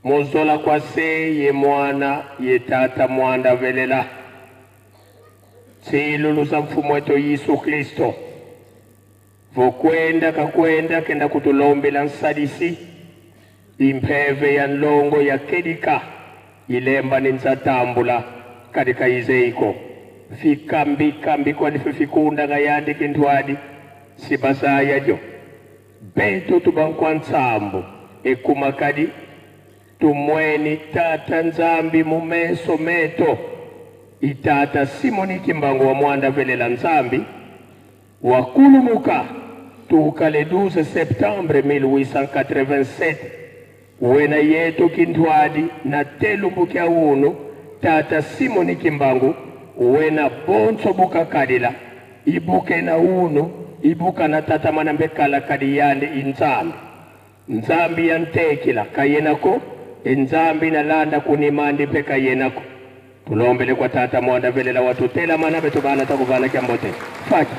Mozola kwa se ye mwana ye tata mwanda velela. Silulu za mfumo wetu Yesu Kristo. Vokwenda kakwenda kenda kutulombela nsadisi. Impeve ya nlongo ya kedika. Ilemba ninzatambula katika izeiko. Fikambi kwa nififikunda ngayandi kintuadi. Sibasaya jo. Beto tubankwa nsambu. Ekumakadi. Tumweni tata nzambi mumeso meto. Itata Simoni Kimbangu wa mwanda velela nzambi. Wakulumuka. Tukale 12 septembre 1887. Wena yetu kintuadi na telumbu kia unu. Tata Simoni Kimbangu. Wena bonso buka kadila. Ibuke na unu. Ibuka na tata manambekala kadiyande inzambi. Nzambi yantekila kayenako. Nzambi na landa kunimandi peka yenako. Tulombele kwa tata mwanda velela watu tela manabe tubana takubana kiambote. Faki.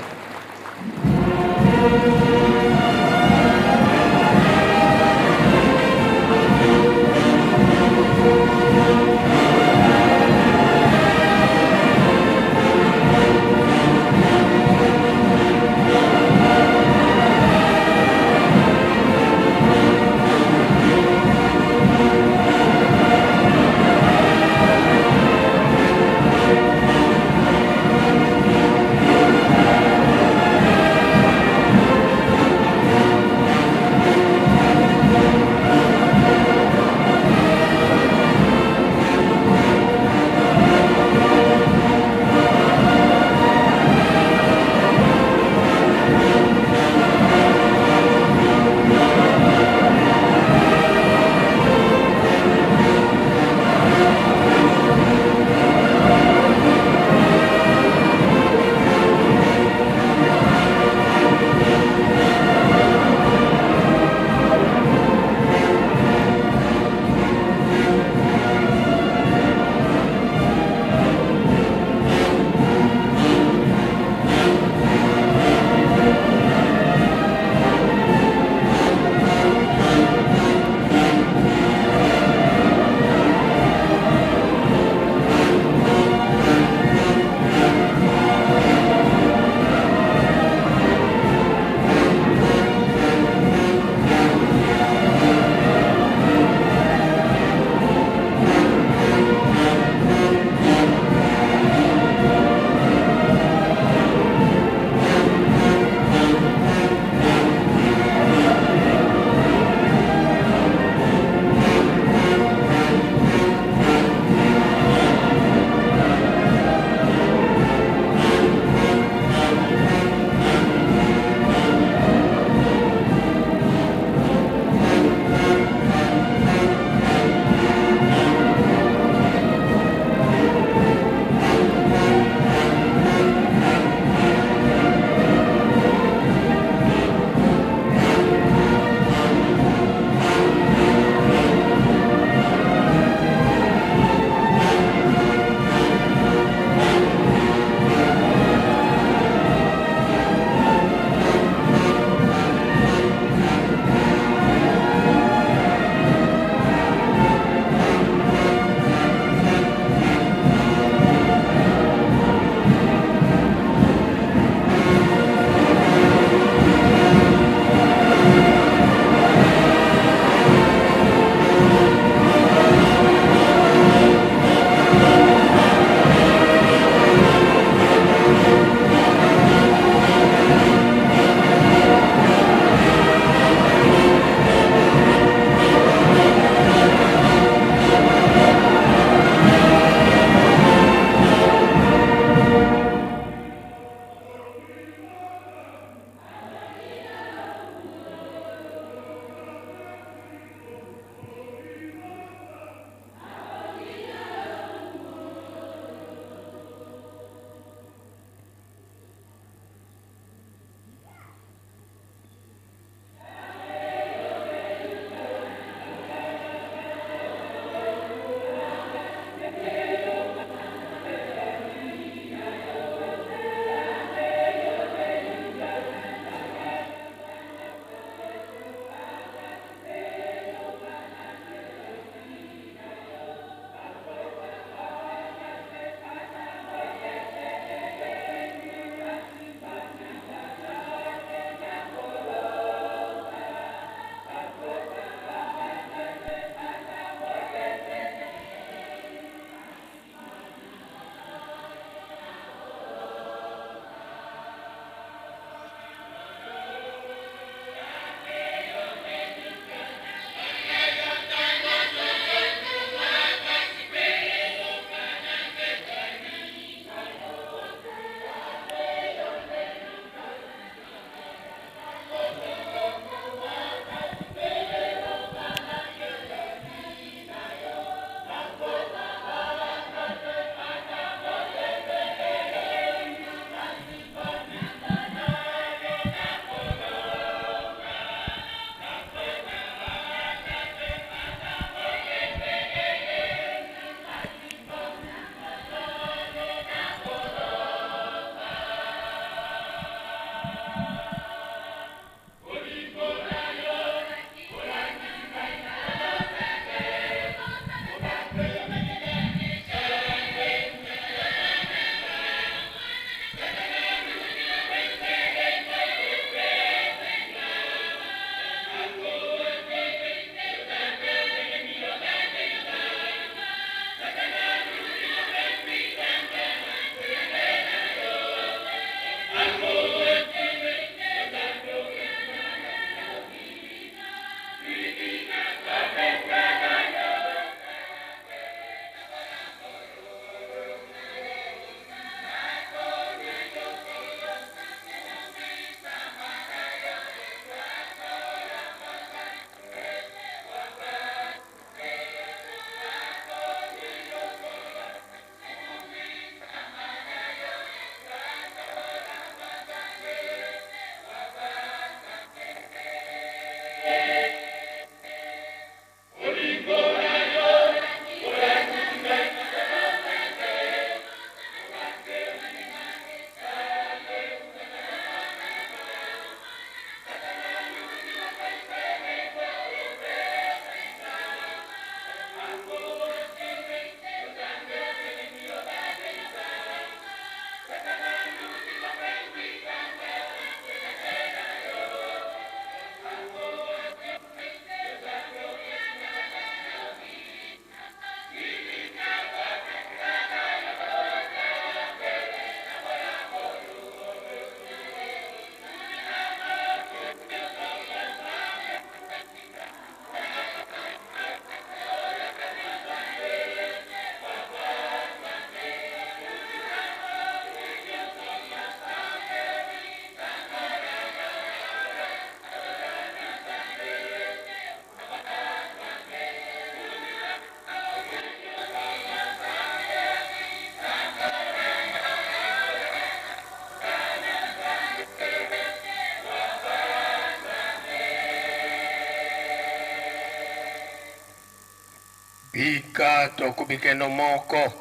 Ika tokubikeno moko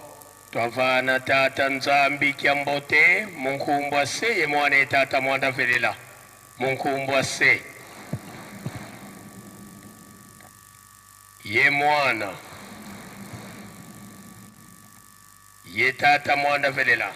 twavana tata nzambi kiambote munkumbwa se ye mwana tata mwanda velela munkumbwa se ye mwana ye tata mwanda velela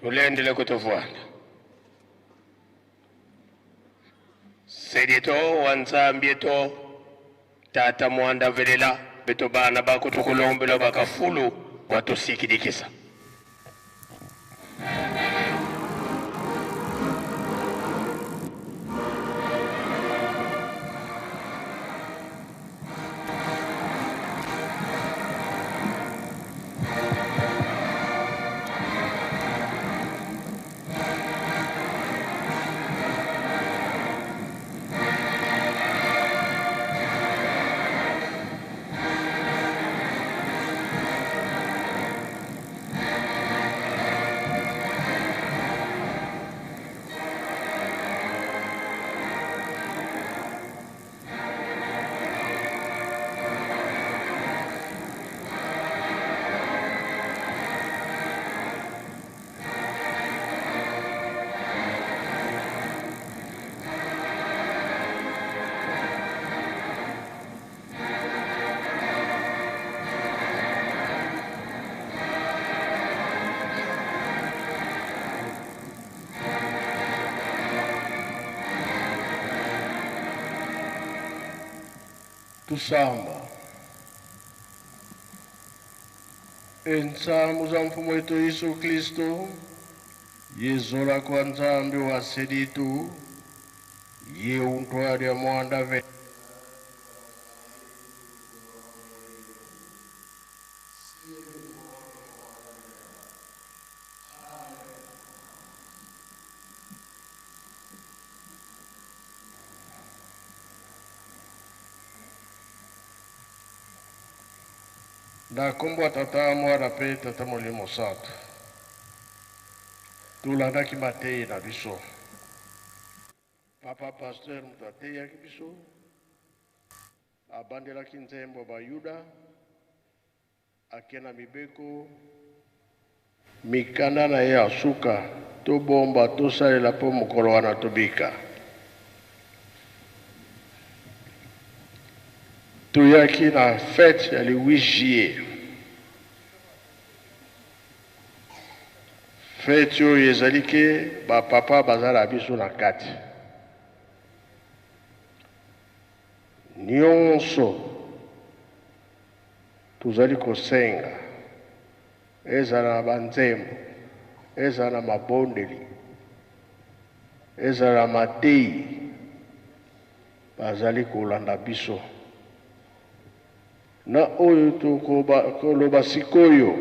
tulendele kutofuana sedito wanzambi to tata mwanda velela beto bana bakutukulombelo bakafulu watusikidikisa tusamba ensamu za mfumo wetu Yesu Kristo yezola kwa nzambi wa seditu ye untwari ya mwanda ve na kombo tata mwana pe tata molimo santo tulandaki matei na biso papa pasteur mutateyaki biso abandelaki nzembo bayuda akena mibeko mikanda na ye asuka tobomba tosalela po mokolo wana tobika tuyaki na fête ya le 8 juillet fête oyo ezali ke bapapa bazala biso na kati nyonso tozali kosenga ezala na banzembo ezala na mabondeli ezala na matei bazali kolanda biso na oyo tokoloba sikoyo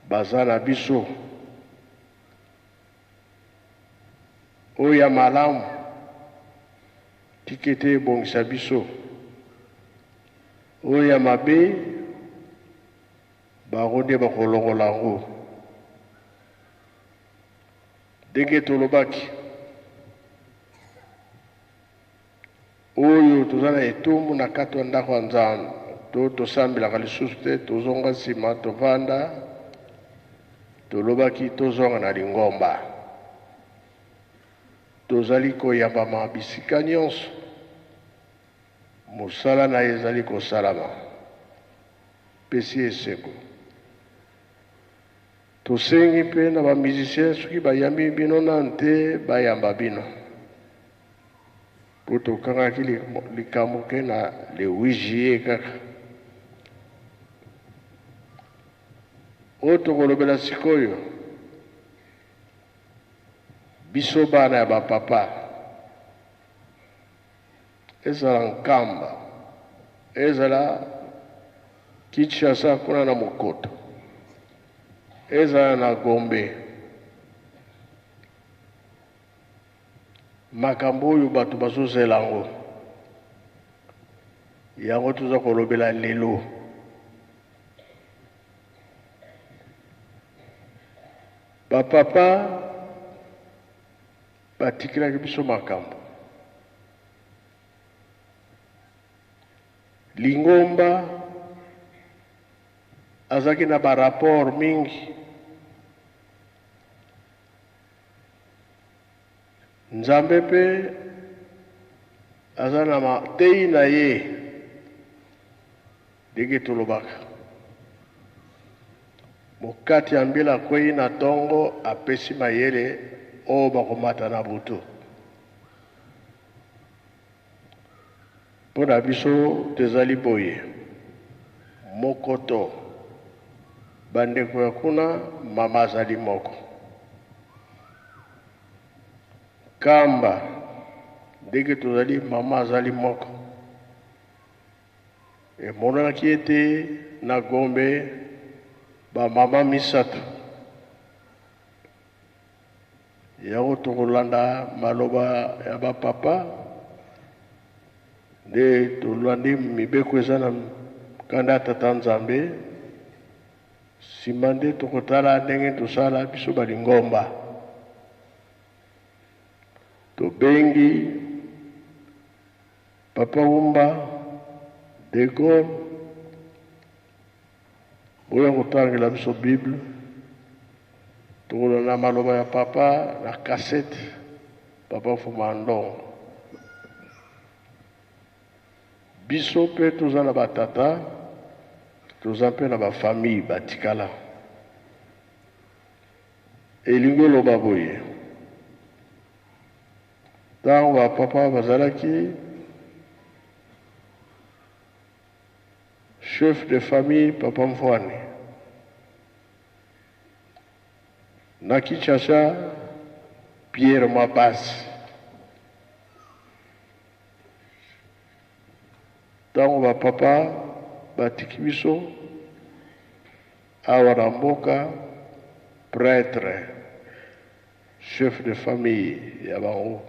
baza na biso oyo ya malamu tikete ebongisa biso oyo ya mabe bango nde bakolongola yango ndenge tolobaki oyo toza na etumbu na kati ya ndako ya Nzambe to tosambelaka lisusu te tozonga nsima tovanda tolobaki tozonga na Lingomba tozali koyambama bisika nyonso mosala na ye ezali kosalama pesi eseko tosengi mpe na bamusicien soki bayambi bino nanu te bayamba bino po tokangaki likambo ke na le 8 juillet kaka oyo tokolobela sikoyo biso bana ya bapapa ezala Nkamba ezala Kinshasa kuna na Mokoto ezala na Gombe makambo oyo bato bazozela yango toza kolobela lelo bapapa batikilaki biso makambo Lingomba azaki na barapport mingi Nzambe mpe aza na mateyi na ye ndenge tolobaka mokati ya mbila akwei na ntongo apesi mayele oyo bakomata na butu mpo na biso tezali boye Mokoto bandeko ya kuna mama azali moko Nkamba ndenge tozali mama azali moko emonanaki ete na Gombe bamama misato yango tokolanda maloba ya bapapa nde tolandi mibeko eza na kanda ya Tata Nzambe nsima nde tokotala ndenge tosala biso balingomba tobengi Papa Wumba de Gaulle oyo kotangela biso Bible tokolanda maloba ya papa na cassette Papa Fuma Ndongo biso mpe toza na batata toza mpe na bafamille batikala elingi oloba boye ntango bapapa bazalaki chef de famille Papa Mfwani na Kinshasa Pierre Mapasi ntango bapapa batiki biso awa na mboka prêtre chef de famille ya bango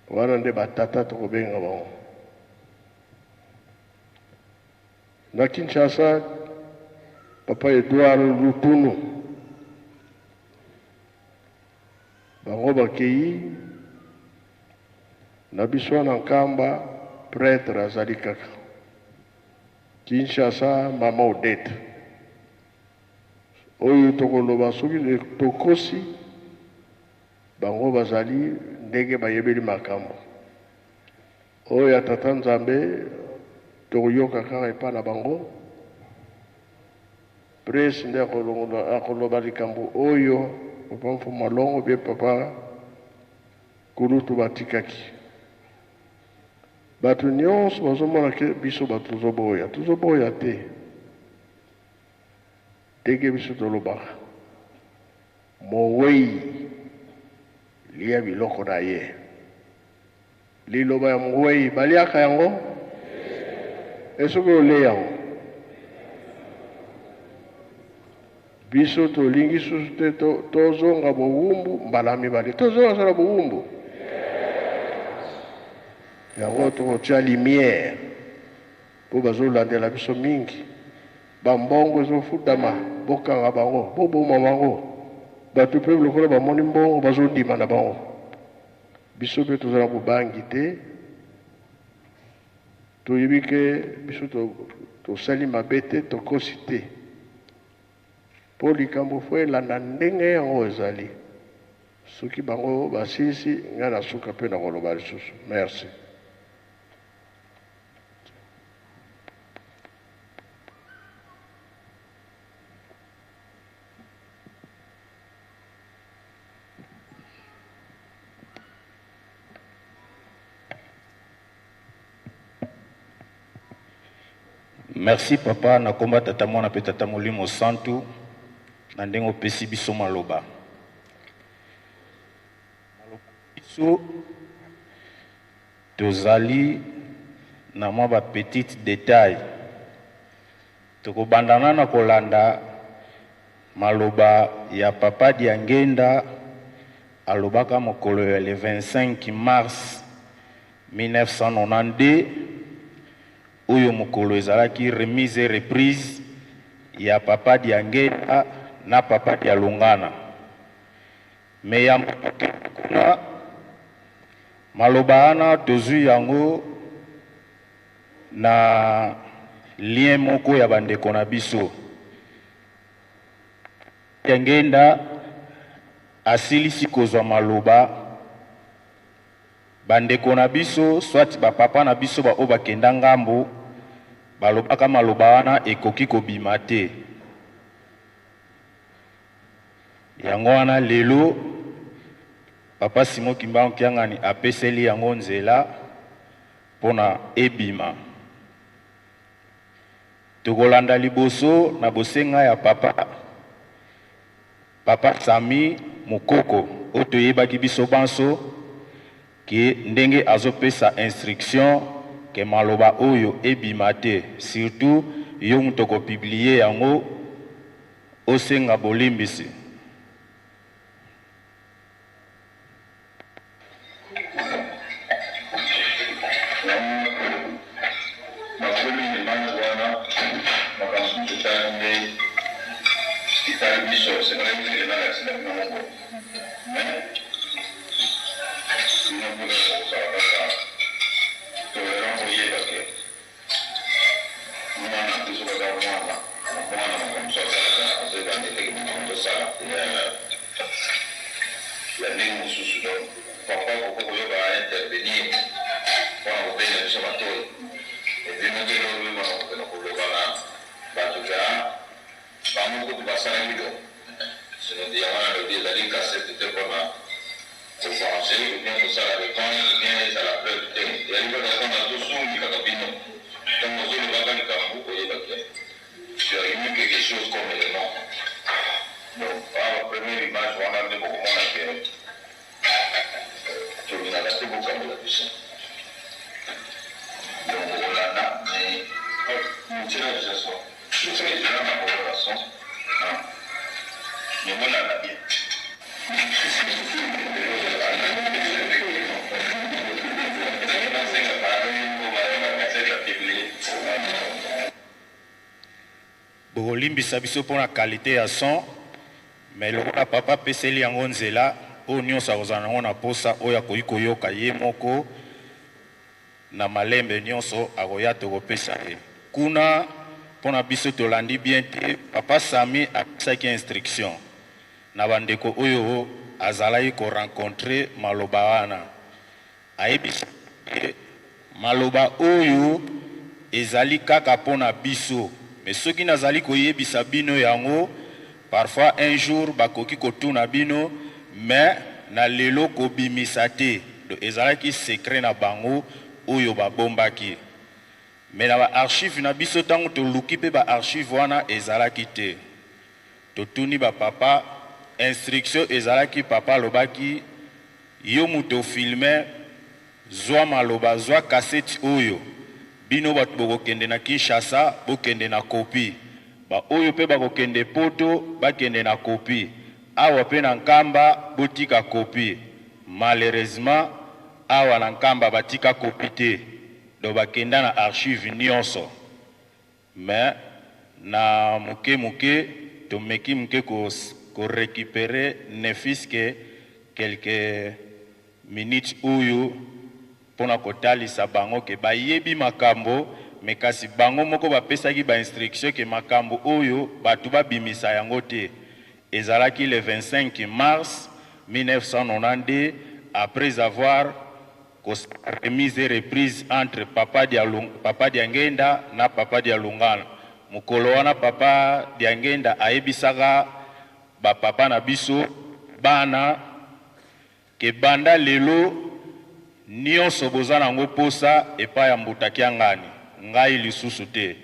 wana nde batata tokobenga bango na Kinshasa Papa Edouard Lutunu bango bakei na biso na Nkamba prêtre azali kaka Kinshasa Mama Odette oyo tokoloba soki tokosi bango bazali ndenge bayebeli makambo oyo ya Tata Nzambe tokoyoka kaka epa na bango presse nde akoloba likambo oyo Papa Mfuma Longo be Papa Kulutu batikaki bato nyonso bazomona ke biso bato tozoboya te ndenge biso tolobaka mowei lia biloko na ye liloba ya mungwei baliaka yango esoki ole yango biso tolingi susu te tozonga bowumbu mbala mibale tozonga sala bowumbu yango tokotia lumière mpo bazolandela biso mingi bambongo ezofutama bokanga bango boboma bango bato mpe lokola bamoni mbongo bazondima na bango biso mpe tozala kobangi te toyebi ke biso tosali mabe te tokosi te mpo likambo fo elanda ndenge yango ezali soki bango basilisi ngai na suka mpe na koloba lisusu merci. Merci papa na komba tata mwana pe tata molimo santu na ndengo pesi biso maloba. Biso tozali na mwa ba petite détail. Tokobandana na kolanda maloba ya papa Diangenda alobaka mokolo ya le 25 mars 1992 oyo mokolo ezalaki remise et reprise ya papa Diangenda na papa Dialungana. Me ya kuna maloba ana tozwi yango na lien moko ya bandeko na biso. Diangenda asilisi kozwa maloba bandeko na biso soit ba papa na biso ba o bakenda ngambo balobaka maloba wana ekoki kobima te. Yango wana lelo papa Simon Kimbangu Kiangani apeseli yango nzela pona ebima. Tokolanda liboso na bosenga ya papa Sami Mukoko oto yebaki biso banso ki ndenge azopesa instruction ke maloba oyo ebima te, surtout yo mutoko publier yango osenga bolimbisi. Bolimbisa biso pona qualité ya son, mais lokola papa peseli yango nzela o nyonso akozala nango na posa oyo akoki koyoka ye moko na malembe nyonso akoya tokopesa ye. Kuna pona biso tolandi bien te, papa Sami apesaki instruction na bandeko oyo azalaki korencontre maloba wana. Ayebisa maloba oyo ezali kaka pona biso. Mais ceux qui nazali koyebisa bino yango parfois un jour bakoki kotuna bino mais na lelo kobimisa te do ezalaki secret na bango oyo babombaki. Mais na ba archive na biso tango toluki pe ba archive wana ezalaki te. Totuni ba papa instruction ezalaki papa lobaki yo muto filmer zwa maloba zwa cassette oyo bino bato bokokende na Kinshasa bokende na kopi ba oyo pe bakokende poto bakende na kopi awa pe na nkamba botika kopi malheureusement awa na nkamba batika kopi te do bakenda na archive nyonso mais na muke tomeki muke ko récupérer ne fiske quelques minutes oyo pona kotalisa bango ke bayebi makambo me kasi bango moko bapesaki ba instruction ke makambo oyo batu babimisa yango te ezalaki le 25 mars 1992 après avoir remise et reprise entre Papa Diangenda na Papa Dialungana mukolo wana Papa Diangenda ayebisaka ba papa na biso bana ke banda lelo nyonso boza nango posa epai ya mbutaki ya ngani ngai lisusu te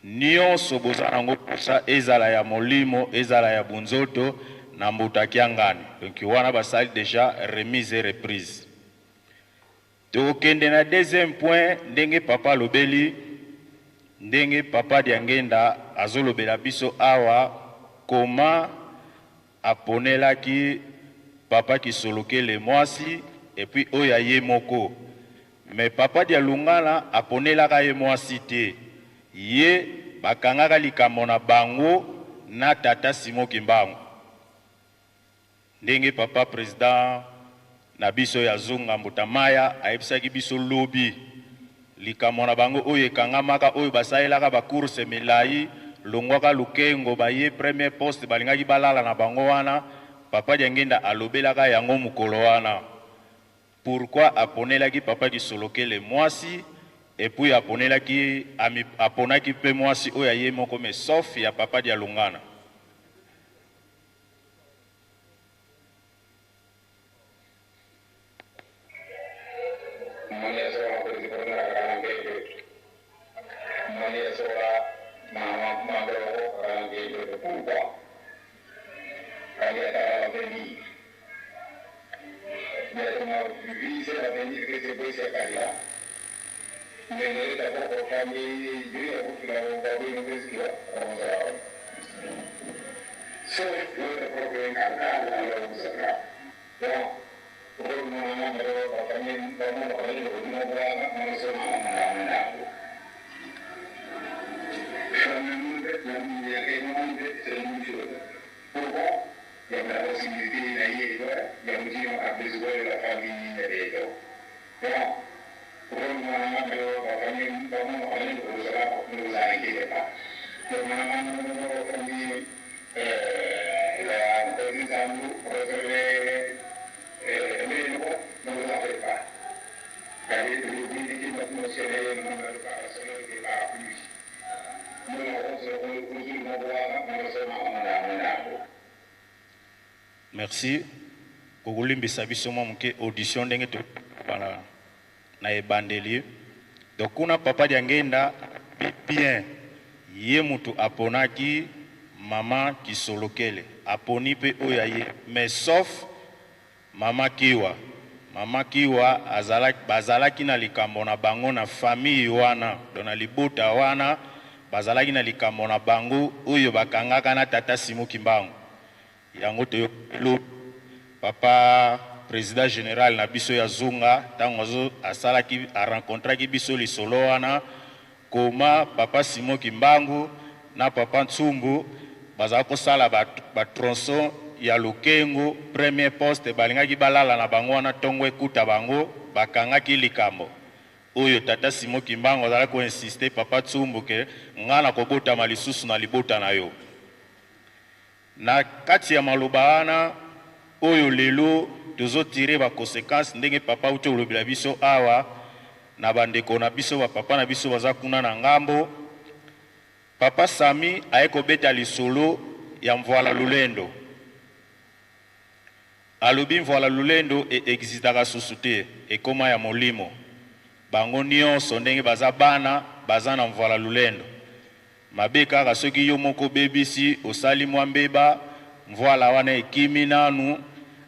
nyonso boza nango posa ezala ya molimo ezala ya bunzoto na mbutaki ya ngani donc wana basali déjà remise et reprise tokende na deuxième point ndenge papa lobeli ndenge Papa Diangenda azolobela biso awa koma aponelaki papa Kisolokele mwasi et puis oya ye moko mais Papa Dialungana aponelaka ye mwasi te ye bakangaka likambo na bango na tata Simo Kimbangu ndenge papa président na biso ya Zunga Mbutamaya ayebisaki biso lobi likambo na bango oyo ekangamaka oyo basalelaka ba course milai longwaka lukengo baye premier poste balingaki balala na bango wana Papa Diangenda alobelaka yango mukolo wana pourquoi aponelaki Papa Kisolokele mwasi et puis aponaki pe mwasi oyo aye moko mais sauf ya Papa Dialungana Merci. Kogulimbisa biso moke audition ndenge to bana na ebandeli. Donc kuna Papa Diangenda bien ye mutu aponaki Mama Kisolokele aponi pe oyaye mais sauf Mama Kiwa bazalaki na likambo na bango na famille wana dona libota wana bazalaki na likambo na bango oyo bakangaka na tata Simo Kimbangu yango to Papa président général na biso ya Zunga tango asalaki a rencontraki biso lisolo wana koma Papa Simo Kimbangu na Papa Ntsumbu bazala kosala ba tronçon ya lukengo premier poste balingaki balala na bango wana tongo ekuta bango bakangaki likambo oyo tata Simo Kimbangu azala ko insister Papa Ntsumbu ke ngana kobota malisusu na libota na yo na kati ya maloba wana oyo lelo tozo tirer ba conséquences ndenge papa uto lobela biso awa na bandeko na biso ba papa na biso baza kuna na ngambo Papa Sami aeko beta lisolo ya Mvoala Lulendo alobi Mvoala Lulendo existaka susu te ekoma ya molimo bango nyonso ndenge baza bana baza na Mvoala Lulendo mabe kaka soki yo moko bebisi osali mwa mbeba Mvoala wana ekimi nanu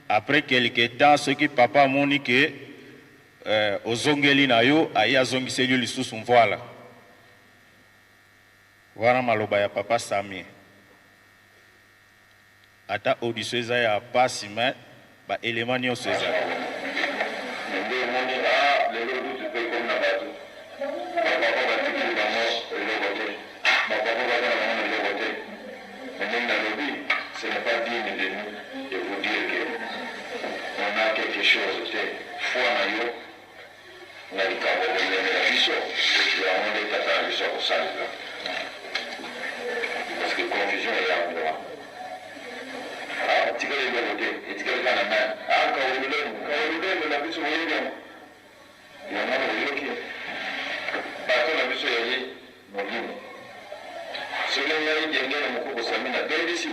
après quelque temps soki papa moni ke ozongeli na yo aye azongiseli yo lisusu mvoala wana maloba ya papa Sami ata audition eza ya pasi me baelema nyonso eza ce n'est pas digne de nous de vous dire qu'on a quelque chose de foi dans nous. On a dit qu'on va donner la vision. Et on a dit qu'on a vision pour ça. Parce que confusion est là. Ah, tu peux les voter. Et tu peux les faire la main. Ah, quand vous voulez, la vision est là. Il y en a qui bateau la vision est là. Mon livre. Ce que l'on a dit, il y a un mot pour Samina. Dès ici.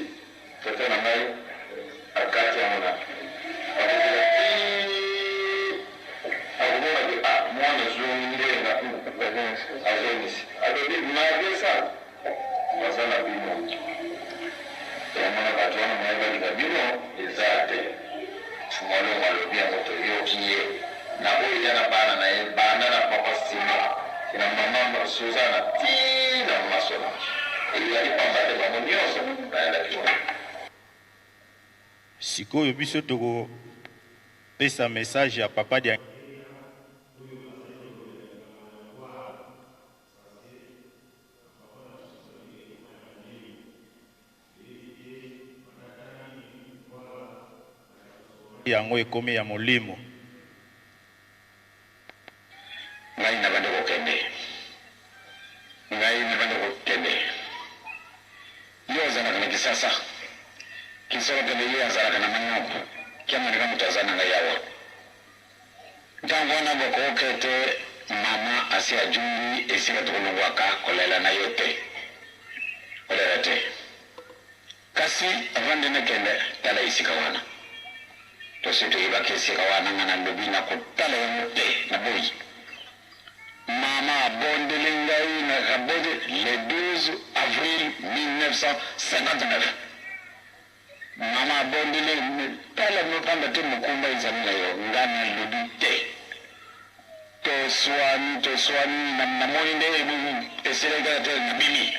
Tata na mai akati amona akubona ke mwana zungile na azonisi adodi mabesa wazana bino yamana batwana maiba lika bino ezate tumalo malobi ya moto yokiye na oyo yana bana na ye bana na papa sima kina mama Suzana tina masona ili pambate bamonyoso naenda kichwa. Sikoyo biso toko pesa message ya papa dia yango ekomi ya molimo ngai na bande kokende yo zana kana kisasa kisoro kende yo zana kana manyopo kama ni kama tazana ngai yawo ndangona boko kete mama asia jumbi esika tukulungwaka kolela na yote kolela te kasi avande na kende tala isika wana to sito ibaki isika wana ngana lobina kutala yote na boyi Mama Bondelingaï n'a rabodé le 12 avril 1959. Mama Bondelingaï, pas la mopanda te mukumba izamina yo, ngana lubite. To swani, na moinde, eselega te nabili.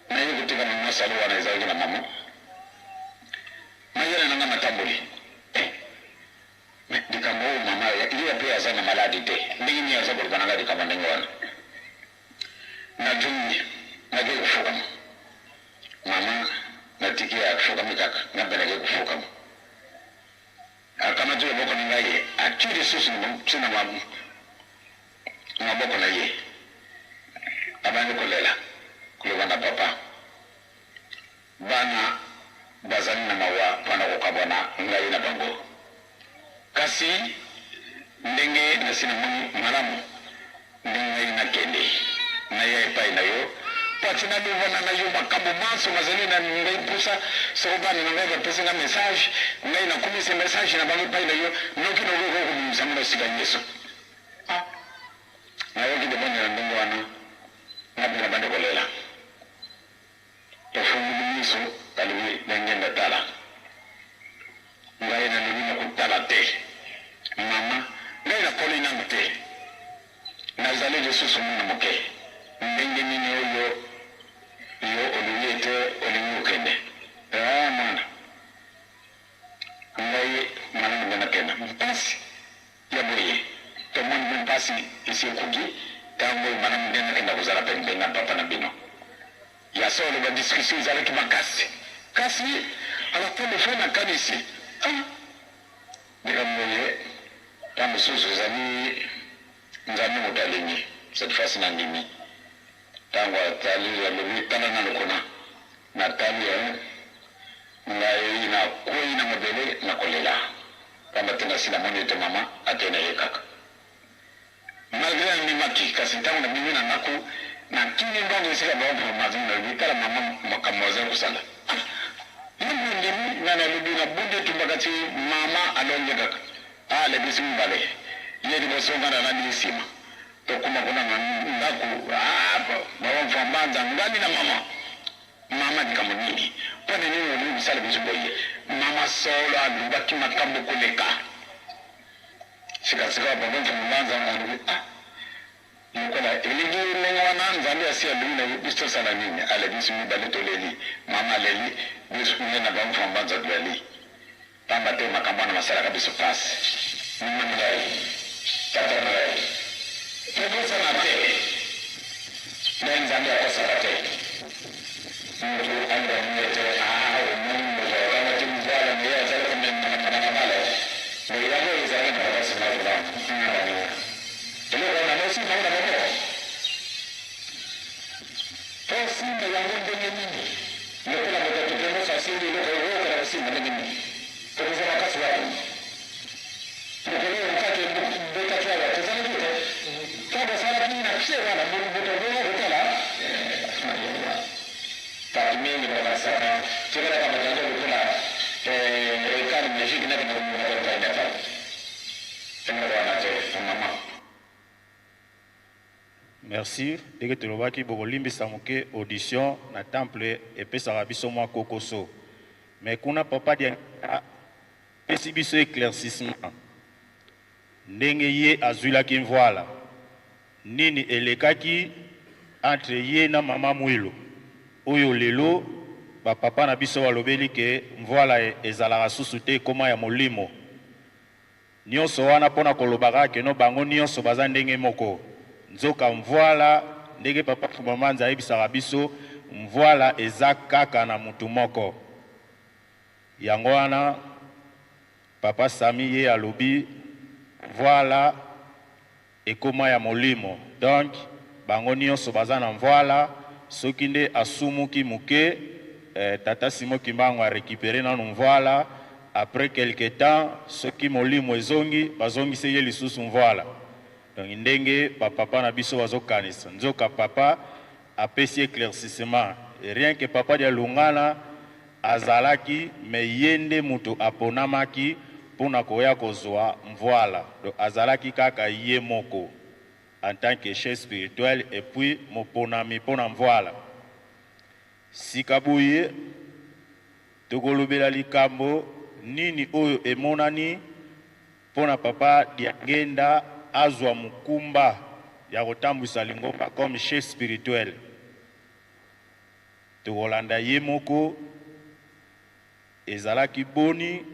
Na yu kutika mama saluwa na izawiki na mama. Mayana nanga matambuli. Dikambo mama ya pia sana maladi te ndini ya sababu kana ngadi kama ndengwana na jumbi na ge kufuka mama na tiki ya kufuka mikaka na belege kufuka kama tu boko ningaye akiri susu sina mabu ngaboko na ye abani kolela kulibana papa bana bazani na mawa pana kukabona ngai na bango kasi ndenge na sina malamu ndenge ina kende na yeye pai na yo patina bivana na yo makambo maso mazali na ngai pusa sobana na ngai pesa nga message ngai na kumisa message na bangi pai na yo noki no go go msamuna sika Yesu na yo kide bwana na ndenge wana na bande kolela to fumu Yesu kaliwe ndenge tala ngai na ndenge kutala te mama ngai na poli na mte na zale Yesu mwana moke ndenge nini yo oluyete oluyukende mwana ngai mwana ngana kena mpasi ya boye to mwana mpasi isi kugi tango mwana ngana kenda kuzala pembe na papa na bino ya solo ba discussion zale kimakasi kasi ala telefona kanisi Dikamoye, tangu susu zani nzani mutalinyi, cette fois na ndimi. Tangu atali ya lubi tana na lukuna, na tali ya ngai ina koi na modele na kolela. Kama tena sina mwini te mama, atena ye kaka. Malgré ni maki, kasi tangu na mimi na naku, na kini mbongo isika bawa mazini na lubi, tala mama makamoze kusala. Mungu ndimi na lubina bude tumbakati mama alonge kaka ale bisimu bale yedi bosonga na nisima to kuma kuna ngaku bawa mfambanza ngani na mama dikamunini pone nini wali misale bisimu boye mama solo adubaki makambo kuleka sikasika babonza mbanza ngani nikola eligi nenga nzambe asia lumina bisto sana nini ale bisu mibale toleli mama leli bisu ngena bamfa mbanza dweli tamba te makambana masala kabisa pasi mmangai tata ngai Tuko sana te nzambe akosala te mtu anga mwete mungu kama timzala mia zala kumemana male ni yabo izali na basi na baba Telo na mosi na baba Posi na yango ndenge nini Lokela moto tukemo sasindi loko woka na basi ndenge nini Tuko sana kasi wapi Tukele mkate mbeka chwa tazama vile Kaba sana nini na kisha wala mbona mbona hotela Tatumini kwa sana Tukele kama jambo kula kali mnashiki na kwa mwana hapa Merci. Dès que tu le vois qui bolimbi samuke audition na temple et puis ça rabiso moi kokoso. Mais kuna papa dia pesi biso éclaircissement. Ndenge ye azula ki voilà. Nini elekaki entre ye na mama mwilo. Oyo lelo ba papa na biso walobeli ke voilà ezala susu te koma ya molimo. Nyonso wana pona kolobaka ke no bango nyonso baza ndenge moko. Nzoka mvoila ndenge papa mama nzayebisaka biso mvoila eza kaka na mutu moko. Yango wana papa Sami ye alobi voila ekoma ya molimo. Donc bango nyonso baza na mvoila soki nde asumuki muke tata Simo Kimbangu a récupéré na mvoila après quelque temps soki molimo ezongi bazongi seye lisusu mvoila. Donc ndenge papa na biso bazokanisa nzoka papa apesi éclaircissement et rien que papa dia lungana azalaki me yende mutu aponamaki pona koya kozwa mvoila. Donc azalaki kaka ye moko en tant que chef spirituel et puis moponami pona mvoila. Sikabuye tokolobela likambo nini oyo emonani pona papa diagenda azwa mukumba ya kotambwisa lingomba comme chef spirituel. Tokolanda ye moko ezalaki boni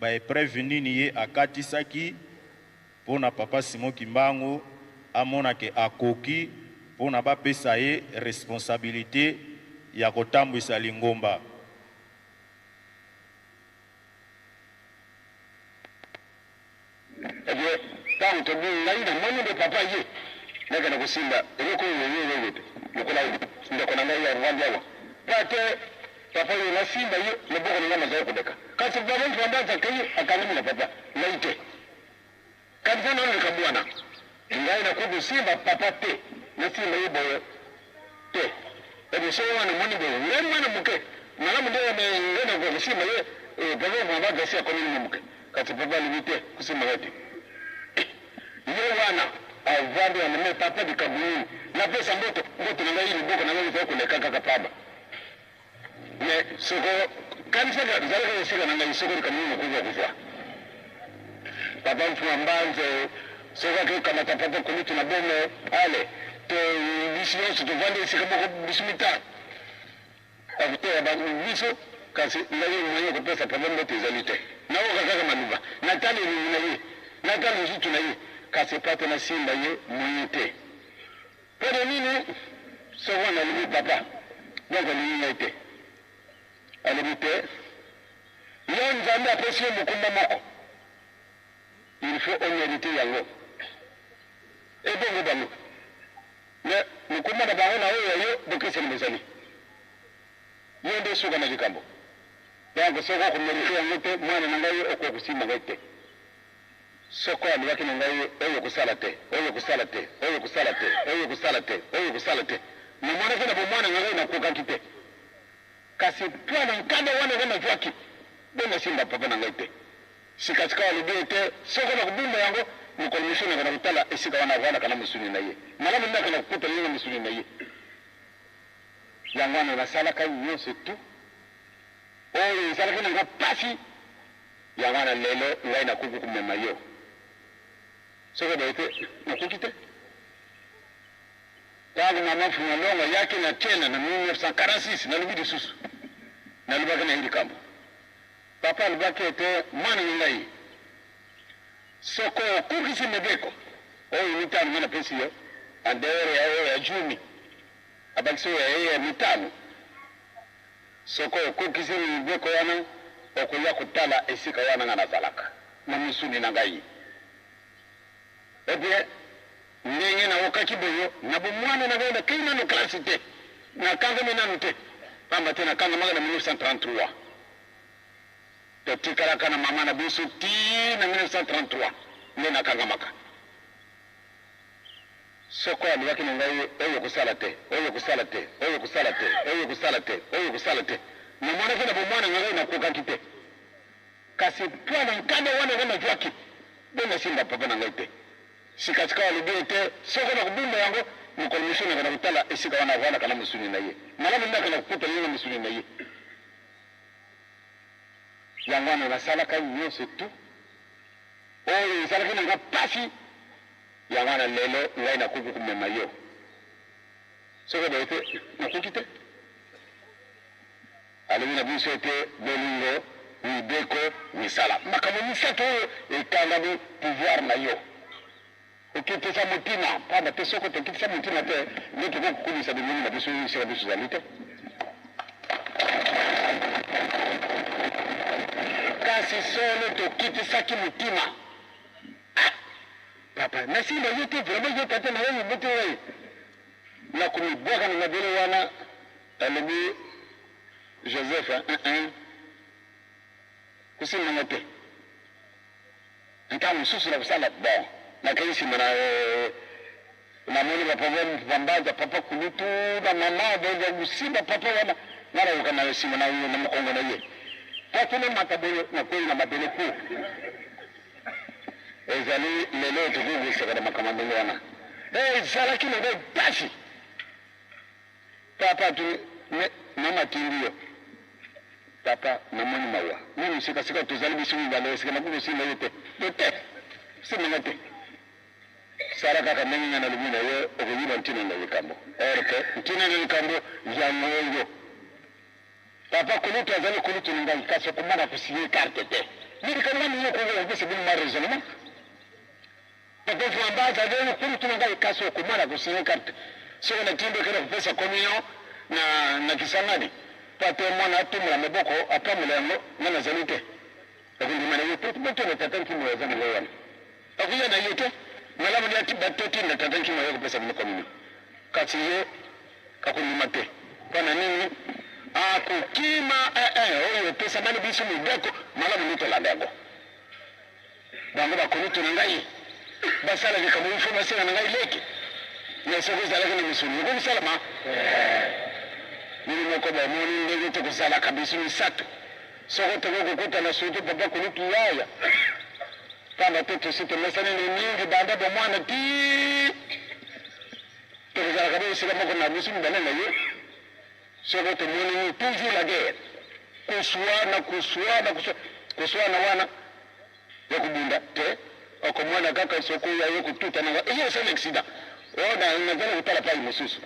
ba épreuve nini ye akatisaki pona papa Simo Kimbangu amona ke akoki pona bapesa ye responsabilité ya kotambwisa lingomba. Tanto ngai na mwana de papa ye naka na kusimba eloko yewe wote lokola ndio kona ngai ya Rwanda wa pate papa ye na simba ye le boko na maza kudeka kasi baba mtu ambaye kai akanini na papa laite kabisa na nika bwana ngai na kudu simba papa te na simba ye boyo te ebe so wana mwana boyo ngai mwana muke mwana ndio amengoda kwa simba ye baba mwamba gasi akonini muke kasi papa limite kusimba yote Yowana avando ya mme papa di kabuni na pesa mboto na ngai ni boko na ngai kwa kule kaka papa ne soko kanisa ga zalika sika na ngai soko kamuni kwa kufwa papa mtu ambanze soko kwa kama tapata kulitu na bomo ale to bisio to vande sika boko bismita akutoa ba biso kasi ngai mwenye kwa pesa papa mboto zalite na kaka manuba na tali ni ngai na tali zitu na yeye kasi pate na simba ye mwenye pede nini so wana libi papa donc libi ite alibite yo nzambe apesi mukumba moko il faut honoriter yango ebongo bango ne mukumba na bango na oyo bokese ni mezali yo nde suka na likambo donc soko ko honoriter yango te mwana na ngai okoko kusimba ngate soko alibaki na ngai oyo kusala te oyo kusala te oyo kusala te oyo kusala te oyo kusala te na mwana kana bo mwana ngai na koka kite kasi pwana nkanda wana kana twaki bona simba papa na ngai te sikasika alibi te soko na kubumba yango mkolmisho na kana kutala esika wana kana musuni na ye malamu ndaka na kukuta yeye musuni na ye yango na sala kai yose tu oyo sala kana ngapasi yango na lelo ngai na kuku kumema yo soko doite nakukite tangu mama funalonga yake na tena na 1946 na lubidi susu na lubaka na hindi kambo papa lubaka ete mwana ngai soko kukisi mebeko oyo mitano ngana pesi yo andere ya jumi abakiso ya mitano soko kukisi mebeko yana okuya kutala esika yana ngana zalaka na misuni na ngai ebe ndenge na wakati boyo na bomwana na benda kina no klasite na kanga minanu te pamba tena kanga magana 1933 totikala kana mama na bisu ti na 1933 nena kanga maka soko aliwaki na ngai oyo kusala te oyo kusala te oyo kusala te oyo kusala te oyo kusala te na mwana kina bomwana ngai na kukakite kasi pwana nkande wana wana jwaki bena simba papa na ngai te sikachika walibete soko na kubumba yango mkolomishoni kana kutala esika wana wana kana musuni na ye malamu ndaka na kukuta yeye musuni na ye yangwana na sala kai yose tu oyo sala kina ngapasi yangwana lelo ngai na kuku kumema yo soko doite na kukite alimina bisote belingo ni beko ni sala makamu misato ekanga ni pouvoir na yo ukitesa mutima panda pesoko tukitesa mutima te ndio tukokulisa bimini na biso yisira biso zalite kasi solo tukitesa ki mutima papa nasi na yote vraiment yote tena wewe mtu wewe na kumibwaka na mabele wana alibi Joseph kusema ngote ntamu susu na kusala bon na kaisi mana na mwana papa mpambaza papa kulutu na mama dogo gusimba papa wana nara ukana yosima na uyo na mkongo na ye papa na matabele na kweli na mabele ku ezali lelo tugugu saka na makamando wana zala kile ndo tashi papa tu mama tindio papa na mwana mawa mimi sika tuzali bisu ngalo sika na kuno sima yote yote sima yote sara kaka mengi na lumina yo okuyiba ntina na likambo orke ntina na likambo ya moyo papa kulutu azali kulutu ngai kaso kumana kusiye carte te nili kana ni yo ko ngese bin ma raisonnement papa famba azali kulutu ngai kaso kumana kusiye carte so na tindo kana pesa communion na kisangani papa mwana atumula meboko apamula ngo na zalite akundi mana yote tuboto na tatanki mo yazana wewe akuya na yote malamu ni ati batoti na tatanki mo yako pesa mko mimi kati ye kakulimate pana nini akukima oyo pesa bali bisu mudeko malamu ni tolandego bango bakonuto ngai basala likamu information ngai leki na soko zala kana misuni ngo salama nini moko ba moni ndege to kusala kabisa ni sato soko to kukuta na sutu papa kunutu yaya kama toto sito mesana ni nyingi baada ya mwana ti tukizala kabisa kama kuna bisu mbele na yeye soko to moni toujours la guerre kuswa na wana ya kubunda te okomwana kaka soko ya yo kututa na hiyo sema accident ona inazana kutala pale mususu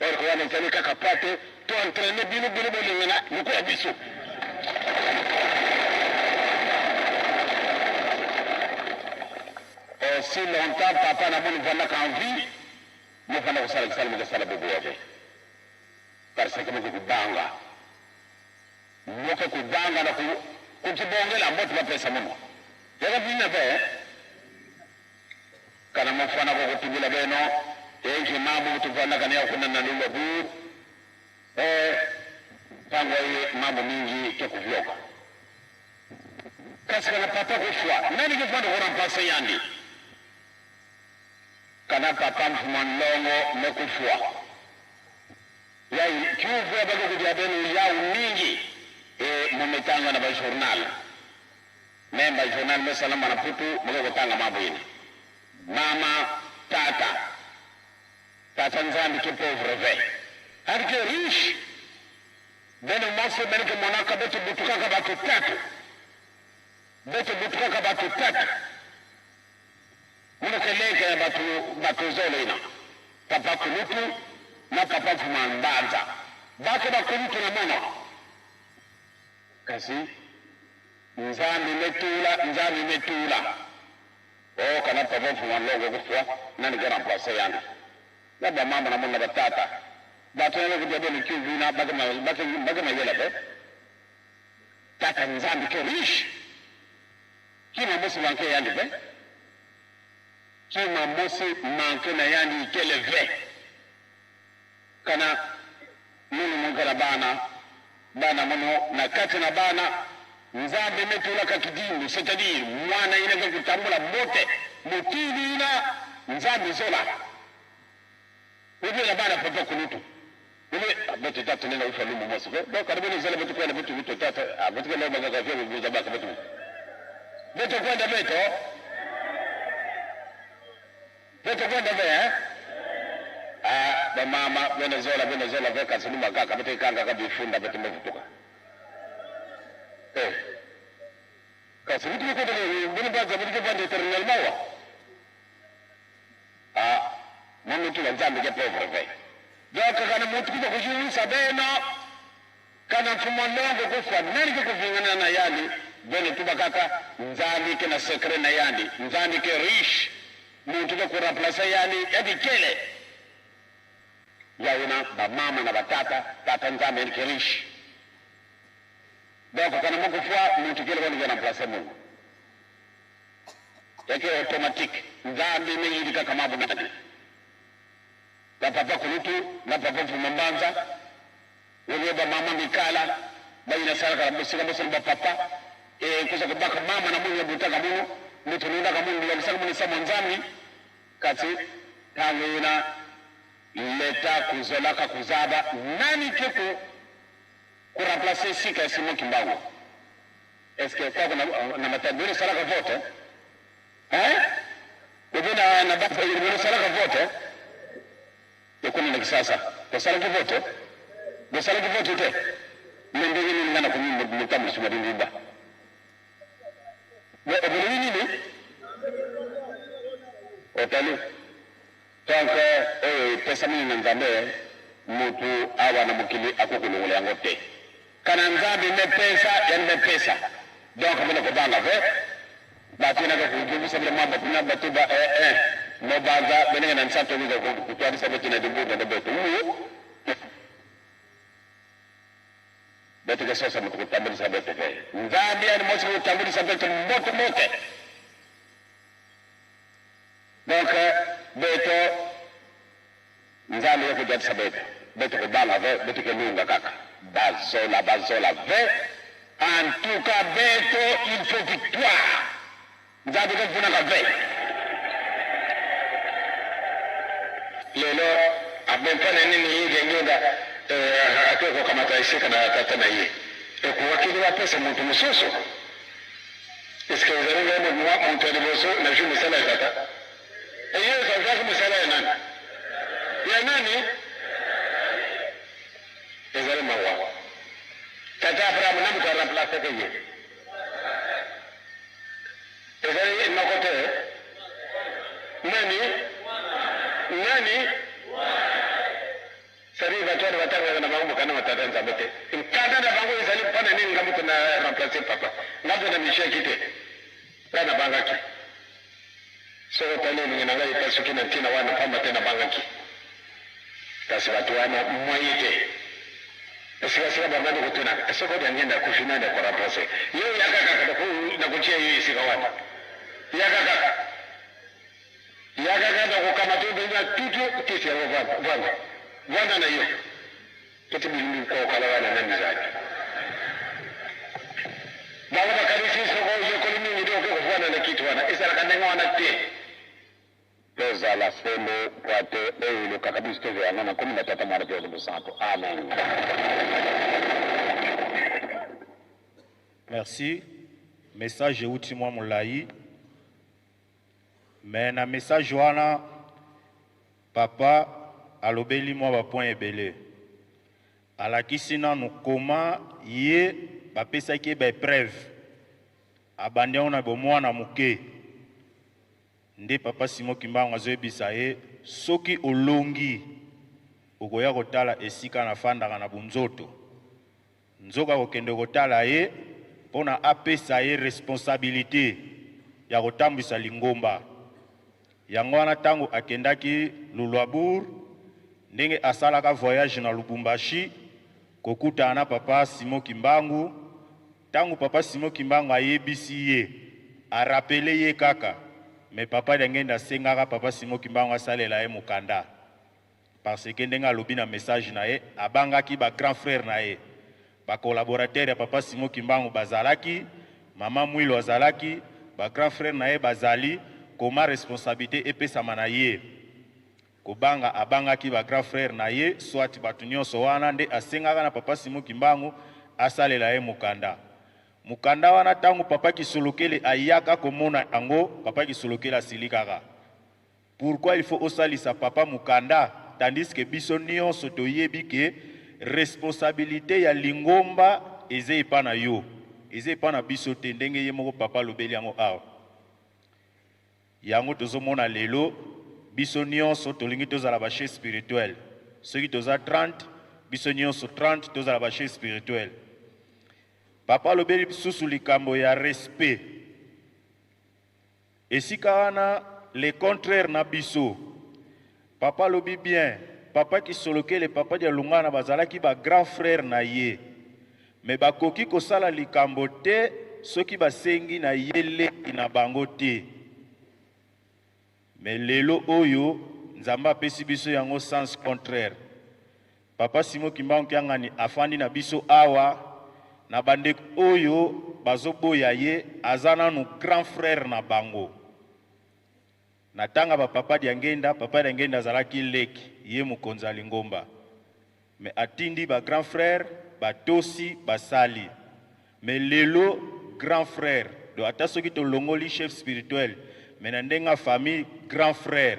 ora kwa nzali kaka pate to entraîner bino bolingena niko ya biso si longtemps papa na bon vanda ka envie mo fana ko sala bebo yake parce que mo ko banga na ko kibongela mboto ba pesa mo yaka bina pe kana mo fana ko tubila beno enje mambo tuvana kana yakuna na lula bu pangwa mambo mingi tukuvyoka kasi kana papa kufwa nani kifando kwa mpasa yandi kana papa mfumandongo mekufwa ya kiuvu ya bago kujabenu ya mingi mumetanga na ba journal memba journal mesala manaputu mgo kutanga mambo yini mama tata nzambi ke pauvre ve arke riche beno maso beno ke monaka beto butuka ka batu tatu Muna keleke batu zole ina. Papa kulutu na papa fumandanza. Bako bakulutu na mono. Kasi nzambi metula. Oh kana papa fumanlogo kufwa nani gara mpasa yana. Labda mama na mwana batata. Batu yana kujabia nikivina baka mayela be. Tata nzambi ke rish. Kima musi wanke yandi be. Kima musi manke na yandi kele ve. Kana munu mungara bana muno na kati na bana nzambi metula kakidindu c'est-à-dire mwana ina kutambula bote mutili ina nzambi zola. Ubi na bana papa kulutu. Ubi betu tatu nena ufa lumu mosi. Kwa karibuni zele betu kwenda betu tatu. Betu kwenda magaga vya buza baka betu. Betu kwenda betu. Betu kwenda be ba mama Venezuela veka sinuma kaka betu kanga kabifunda betu mvutuka. Kasi betu kwenda mbona baza betu kwenda terminal mawa. Mimi tu nzambi ke pauvre ve. Donc kana mtu kuja kujiuliza bena kana mfumo longo kufa nani kukuvingana na yali bene tu bakaka nzambi ke na secret na yali nzambi ke riche mtu ke kuremplacer yali yadi kele yauna ba mama na tata nzambi ke riche. Donc kana mtu kufa mtu kele kwa ni remplacer Mungu. Yake automatique nzambi ni kama mambo nani. Na papa kulutu na papa fumambanza wewe ba mama mikala baina sala musika musika papa kuza kubaka mama na mungu butaka muno mtu nunda kama mungu yamsaka mungu sa mwanzami kati tangina leta kuzolaka kuzaba nani kiko kuremplacer sika simo kimbango. Est-ce que kwa na matabiri sala ka vote wewe na baba yule sala ka vote yakuna na kisasa kusala kivoto kusala kivoto te ndio nini ngana kumtambulisha sima dindiba wewe nini otali tanka pesa mimi nzambe mtu awa na mukili akukulungule yangote kana nzambe me pesa donc mbona kubanga ve batina kwa kujumisa bila mambo kuna batuba Mobaza benenga na nsato wiga kutwali sabeti na dibuda na betu betu kesosa mtu kutambuli sabeti fe nzambi ya ni mosi kutambuli sabeti mote donc betu nzambi ya kujati sabeti betu kubala ve betu kelunga kaka bazola ve en tout cas betu il faut victoire nzambi kufuna ka ve lelo abempana nini hii ngenda atoko kama taishika na tata na yeye kuwakili wa pesa mtu msoso eske uzalendo mwa mtu aliboso na jumu sala tata hiyo sasa msala ya nani ezale mawa tata Abraham na mtu remplacer keye ezale makote nani sari batwari batanga na bangu kana watatanza bote nkanda na bangu izali pana nini ngamuto na remplacer papa ngapo na mishe kite kana bangaki so tale ni ngai pasuki na tina wana pamba tena bangaki kasi watu wana mwaite sika bangani kutuna soko ya ngenda kufinanda kwa remplacer yeye yakaka na kuchia yeye sika wana yakaka na kukamata ndio tutu kesi ya bwana na hiyo kitu bilini kwa kalawana na mizani baba kanisa soko hiyo kolimi ndio kwa bwana na kitu wana isara kanenga wana te pesa la femo kwate ile kabisa tu ya nana 13 mara kwa santo amen. Merci. Message outi moi molai. Mais na message wana papa alobeli moi ba point ebele. Alakisi na no koma ye ba pesa ki ba preuve. Abandi ona bo mwana muke. nde papa Simon Kimbangu azoyebisa ye soki olongi okoya kotala esika na fandaka na bunzoto nzoka kokende kotala ye pona apesa ye responsabilité ya kotambwisa lingomba yango wana ntango akendaki Lulwabur ndenge asalaka voyage na Lubumbashi kokutana na papa Simon Kimbangu ntango papa Simon Kimbangu ayebisi ye arapele ye kaka mais papa dengenda asengaka papa Simon Kimbangu asalela ye mukanda parce que ndenge alobi na message na ye abangaki ba grand frère na ye ba collaborateur ya papa Simon Kimbangu bazalaki mama Mwilo azalaki ba grand frère na ye bazali koma responsabilité epesama na ye kobanga abangaki ba grand frère na ye soit batu nyonso wana nde asengaka na papa Simon Kimbangu asalela ye mukanda mukanda wana tangu papa Kisolokele ayaka komona yango papa Kisolokele asilikaka pourquoi il faut osalisa papa mukanda tandis que biso nyonso toyebi ke responsabilité ya lingomba eze epa na yo eze epa na biso te ndenge ye moko papa lobeli yango awa yango tozomona lelo biso nyonso tolingi tozala ba chef spirituel soki toza 30 biso nyonso 30 tozala ba chef spirituel papa lobeli susu likambo ya respect esika wana le contraire na biso papa lobi bien papa Kisolokele papa dia lungana bazalaki ba grand frère na ye mais bakoki kosala likambo te soki basengi na yele ina bango te mais lelo oyo nzamba apesi biso yango sens contraire papa Simon Kimbangu kiangani afandi na biso awa na bandeko oyo bazoboya ye azana no grand frère na bango na tanga ba papa diangenda azalaki leki ye mukonza lingomba mais atindi ba grand frère batosi basali mais lelo grand frère do ata soki to longoli chef spirituel mais na ndenga famille grand frère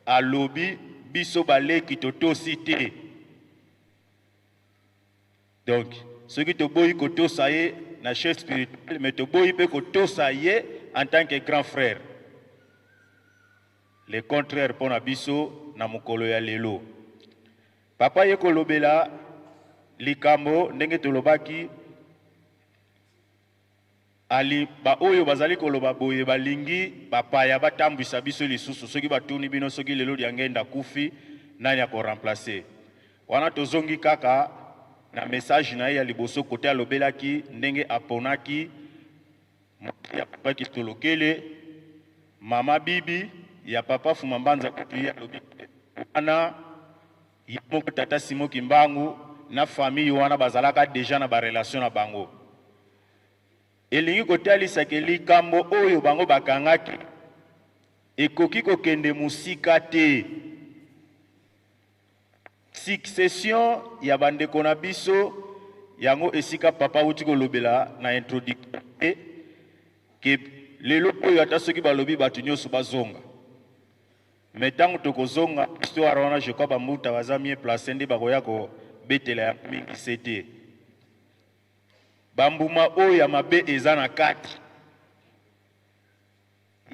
alobi biso baleki totosi te donc soki to boyi kotosa ye na chef spirituel mais to boyi pe kotosa ye en tant que grand frère le contraire pour na biso na mukolo ya lelo papa ye kolobela likambo ndenge tolobaki ali ba oyo bazali koloba boye balingi bapaya batambwisa biso lisusu soki batuni bino soki lelo diangenda kufi nani ako remplacer wana tozongi kaka na message na ya liboso kote alobelaki ndenge aponaki ya papa Kisolokele mama bibi ya papa Fumambanza kutuya lobi wana yimoko tata Simon Kimbangu na famille wana bazalaka déjà na ba relation na bango elingi kotalisa ke likambo oyo bango bakangaki ekoki kokende musika te succession ya bandeko na biso yango esika papa uti kolobela na introduction ke lelo oyo ata soki balobi batu nyonso bazonga mais tango tokozonga histoire wana je crois bamuta baza mie place nde bakoya ko betela ya mingi sete bambuma oyo ya mabe eza na kati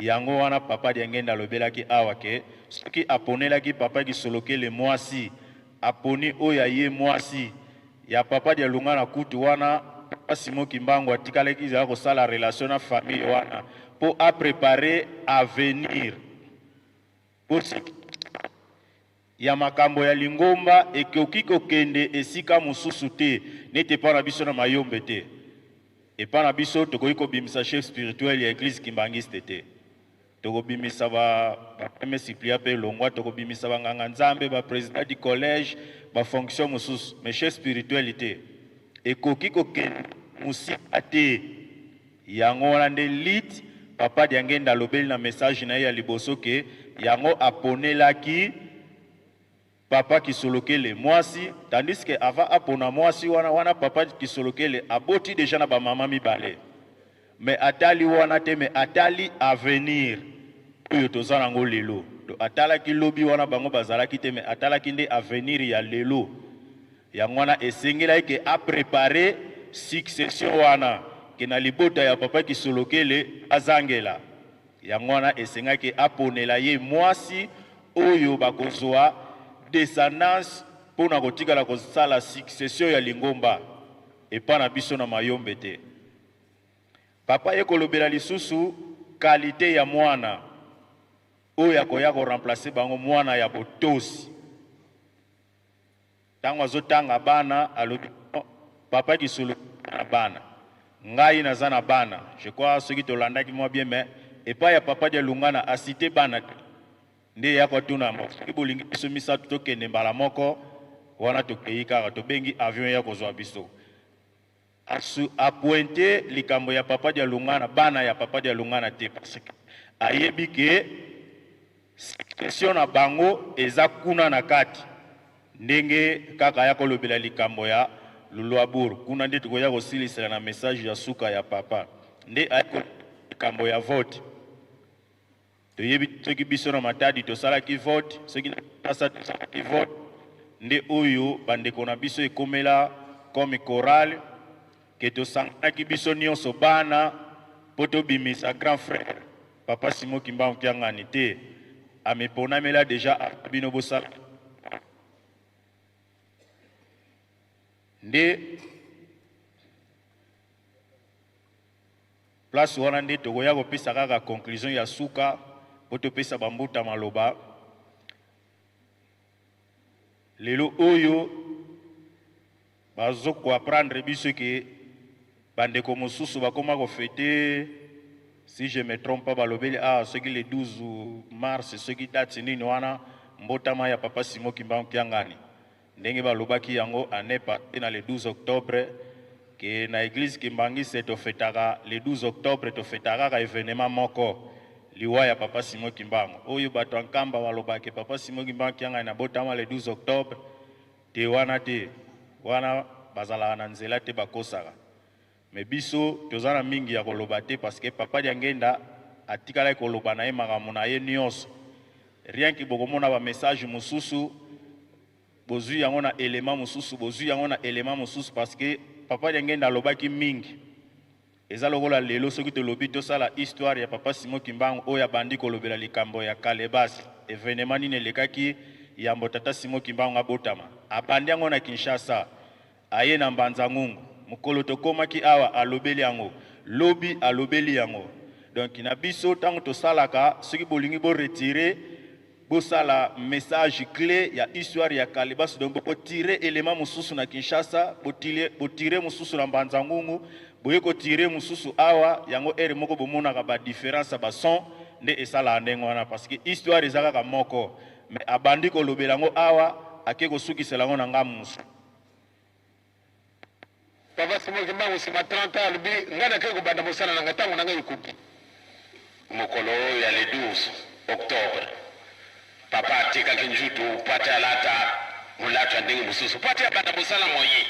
yango wana papa diangenda alobelaki awa ke soki aponelaki papa Kisolokele mwasi aponi oyo ya ye mwasi ya papa dia lunga na kutu wana papa Simon Kimbangu atikalaki za kosala relation na famille wana pour a préparer avenir pour ya makambo ya lingomba ekoki kokende esika mususu te nete pa na biso na mayombe te epa na biso tokoki kobimisa chef spirituel ya église kimbangiste te tokobimisa ba premier supplia pe longwa tokobimisa banganga nzambe ba président du collège ba fonction mususu mais chef spiritualité ekoki kokende musika te yango wana nde lit papa diangenda alobeli na message na ye ya liboso ke yango aponelaki papa Kisolokele mwasi tandis que avant apona mwasi wana papa Kisolokele aboti déjà na ba mama mibale mais atali wana te mais atali avenir oyo tozana ngo lelo do atalaki lobi wana bango bazalaki te mais atalaki nde avenir ya lelo yango wana esengela ke a préparer succession wana ke na libota ya papa Kisolokele azangela yango wana esengaki aponela ye mwasi oyo bakozwa descendance mpona kotikala kosala succession ya lingomba epa na biso na mayombe te. Papa ye kolobela lisusu kalite ya mwana oyo akoya koremplace bango mwana ya botosi. Tango azotanga bana alobi papa kisolo na bana ngai naza na bana. Je crois ceux qui tolandaki moi bien mais epa ya papa dia lungana asite bana nde ya kotuna soki bolingi biso misato tokende mbala moko wana tokei kaka tobengi avion ya kozwa biso apointe likambo ya papa dia lungana bana ya papa dia lungana te parce que ayebi ke question na bango eza kuna na kati ndenge kaka ya kolobela likambo ya lulu aburu kuna nde tukoya kosilisela na message ya suka ya papa nde ayeko likambo ya vote toyebi soki biso na matadi tosalaki vote soki pasa tosalaki vote nde oyo bandeko na biso ekomela comme chorale ke tosanganaki biso nyonso bana po tobimisa grand frère papa Simon Kimbangu Kiangani te ameponamela deja abino bosala nde place wana nde tokoya kopesa kaka conclusion ya suka po topesa bambuta maloba lelo oyo bazokoapprendre biso ke bandeko mosusu bakoma kofete si je me trompe pas balobeli soki le 12 mars soki date nini wana mbotama ya papa Simon Kimbangu Kiangani ndenge balobaki yango anepa na le 12 octobre ke na église Kimbangisi tofetaka le 12 octobre tofetaka ka événement moko liwa ya papa Simon Kimbangu oyo bato ankamba balobaki papa Simon Kimbangu Kiangani na botama le 12 octobre te wana bazalaka na nzela te bakosaka mais biso tozana mingi ya koloba te parce que papa dia ngenda atikala koloba na ye makambo na ye nyonso rien ki bokomona ba message mosusu bozui yango na élément mosusu bozui yango na élément mosusu parce que papa dia ngenda alobaki mingi eza lokola lelo soki tolobi tosala histoire ya papa Simon Kimbangu oyo abandi kolobela likambo ya Kalebasi événement nini elekaki yambo tata Simon Kimbangu abotama abandi yango na Kinshasa aye na Mbanza Ngungu mukolo tokomaki awa alobeli yango lobi alobeli yango donc na biso tango tosalaka soki bolingi bo retirer bosala message clé ya histoire ya Kalebasi donc boko tirer élément mususu na Kinshasa botire mususu na Mbanza Ngungu boye ko tirer mususu awa yango ere moko bomonaka ba différence ba son nde esala ndengo wana parce que histoire ezaka ka moko mais abandi ko lobela ngo awa ake ko sukisela ngo na ngamusu papa Simon Kimbangu sima 30 ans lubi ngana ke ko banda mosana na ngatango na ngai kupi mokolo ya le 12 octobre papa tika kinjutu pata lata mulata ndenge mususu pata banda mosala moye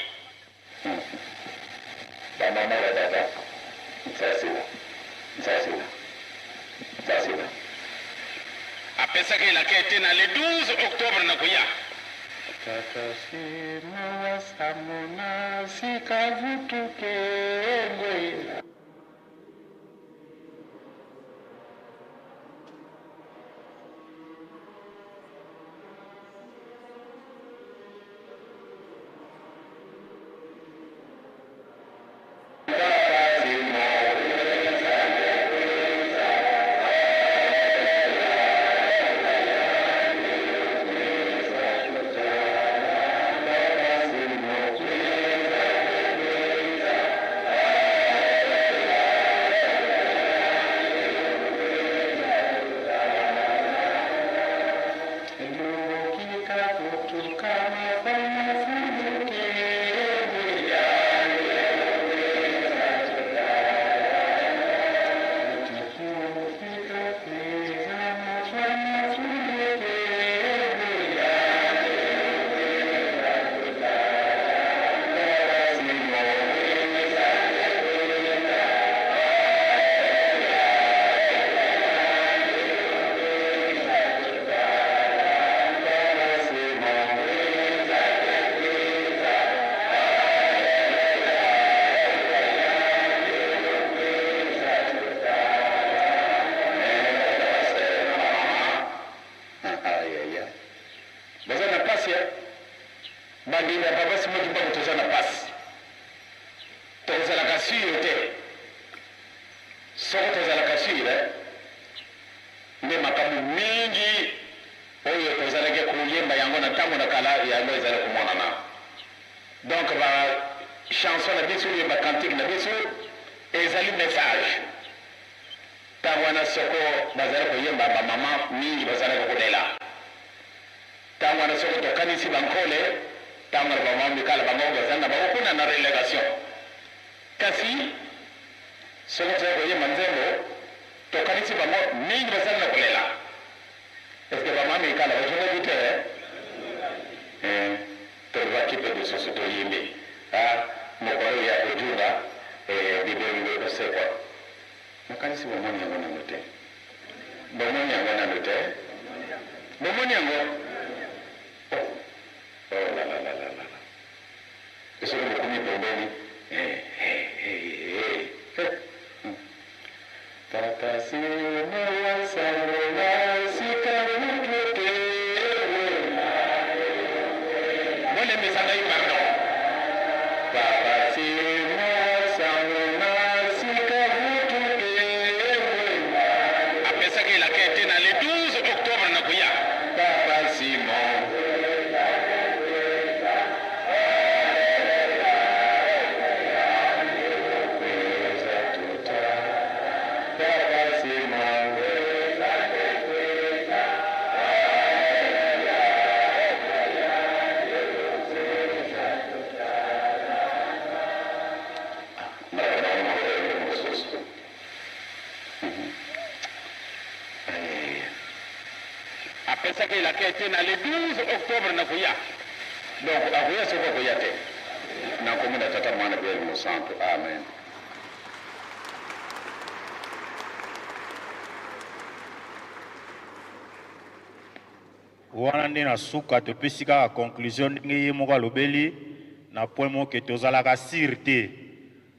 bana mara dada sasina apesa ke la kete na le 12 octobre na kuya Takasema wasamuna sikavutuke ngwe baza na pasi ya bandima ya babasi moki mbango toza na pasi tozalaka sure te soko tozalaka sure nde makambo mingi oyo tozalaki koyemba yango na ntango na kala yango ezali komonana donc bachanson na biso oyo bacantike na biso ezali message ntango wana soko bazali koyemba bamama mingi bazalaki kolela ntango wana soko tokanisi bankole ntango na bamama mikala bango bazali na bango kuna na relégation kasi soko tozali koyemba nzembo tokanisi bango mingi bazali na kolela eske bamama mikala bazonaki te tozwaki mpe lisusu toyembi mokolo ya kojunga bibeli kosekwa nakanisi bomoni yango nano te bomoni yango nano te bomoni yango esoki bokomi pembeni tata simowasangola sika mukete bolemisa ngai pardon papa simowasangola sika mukete apesaki elakete na le 12 octobre na kuya papa simon apesaki elakete na le 12 octobre na kuya donc akuya soko kuya te nakomona tata mwana mpe mosantu amen wana nde na suka topesi kaka conclusion ndenge ye moko alobeli na point moko ke tozalaka sire te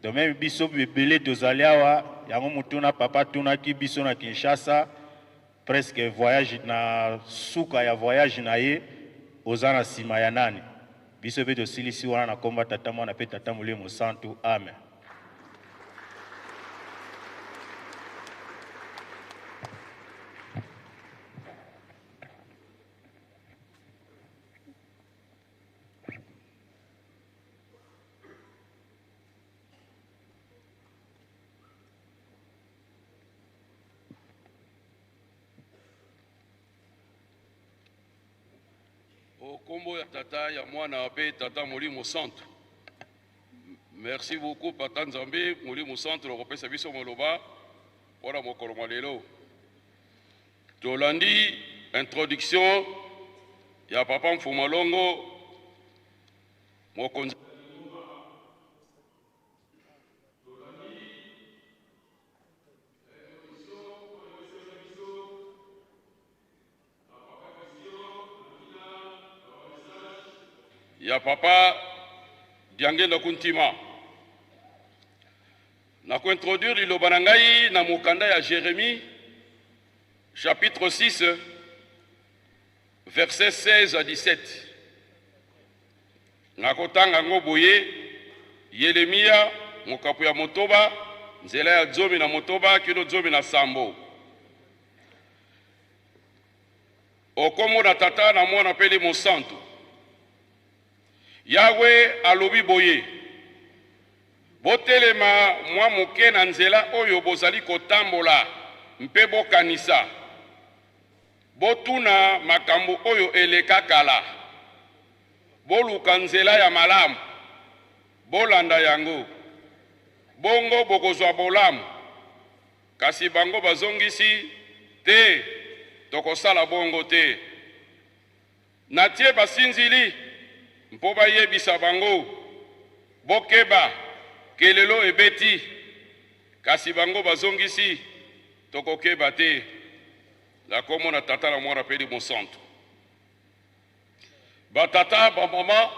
to meme biso ebele tozali awa yango motuna papa tunaki biso na Kinshasa presque voyage na suka ya voyage na ye oza na nsima ya nani biso mpe tosilisi wana na komba tata mwana mpe tata molimo santu amen. Kombo ya tata ya mwana pe tata Molimo Centre. Merci beaucoup papa Nzambe Molimo Centre kopesa biso moloba wana mokolo malelo. Tolandi introduction ya papa Mfumalongo mokonzi ya papa Diangenda Kuntima na introduire liloba na ngai na mokanda ya Jérémie chapitre 6 verset 16 à 17 na kotanga ngo boye Yeremia mokapu ya motoba nzela ya zomi na motoba kino zomi na sambo okomo na tata na mwana pele mosantu Yahweh alobi boye botelema mwa moke na nzela oyo bozali kotambola mpe bokanisa botuna makambo oyo eleka kala boluka nzela ya malamu bolanda yango bongo bokozwa bolamu kasi bango bazongisi te tokosala bongo te natie basinzili mpo bayebisa bango bokeba kelelo ebeti kasi bango bazongisi tokokeba te la komo na tata na mwana peli mosantu batata bamama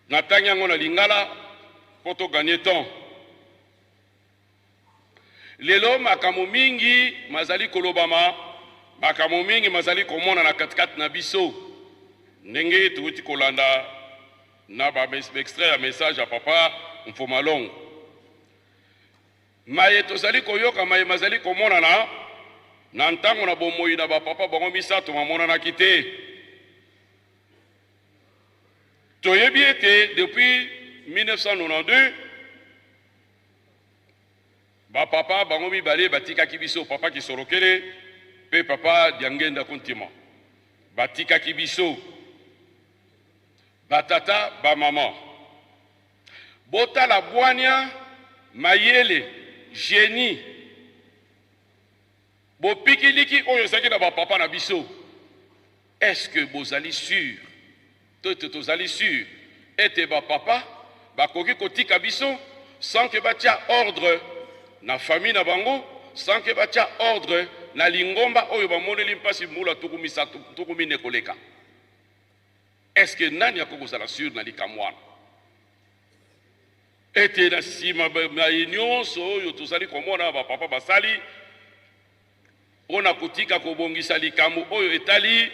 natangi yango na lingala po toganye temps lelo makambo mingi mazali kolobama makambo mingi mazali komona na katikati na biso ndenge tuuti kolanda na ba extrait ya message ya papa Mfumalongo. Maye tozali koyoka maye mazali komonana na ntango na bomoi na bapapa bango misato mamonanaki te. Toyebi ete depuis 1992 bapapa bango mibale batikaki biso, papa Kisorokele pe papa Diangenda Kuntima batikaki biso, batata bamama botala bwania mayele génie bopikiliki oyo ezalaki na bapapa na biso. Est-ce que bozali sûr tozali sûr ete bapapa bakoki kotika biso sans que batia ordre na famille na bango, sans que batia ordre na lingomba oyo bamoneli mpasi mbula tuku mine koleka? Est-ce que nani akokozala sûr na likamwana ete na sima na nyonso oyo tozali komona bapapa basali mpona kotika kobongisa likambo oyo etali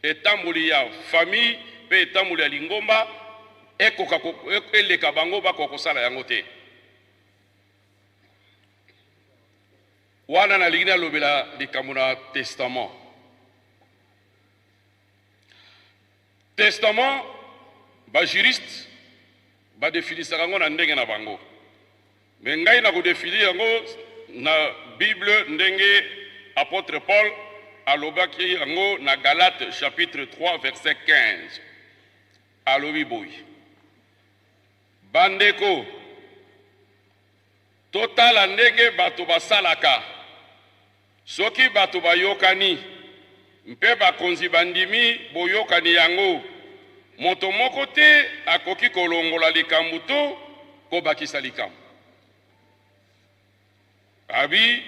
etamboli ya famille pe etamboli ya lingomba ekoka eleka bango bakoka kosala yango te? Wana nalingi nalobela likambo na testament. Testament bajuriste badefinisaka yango na ndenge na bango, me ngai na kodefini yango na Bible ndenge apôtre Paul alobaki yango na Galate chapitre 3 verset 15. Alobi boy bandeko totala ndenge bato basalaka soki bato bayokani mpe bakonzi bandimi boyokani yango, moto moko te akoki kolongola likambo to kobakisa likambo. Abi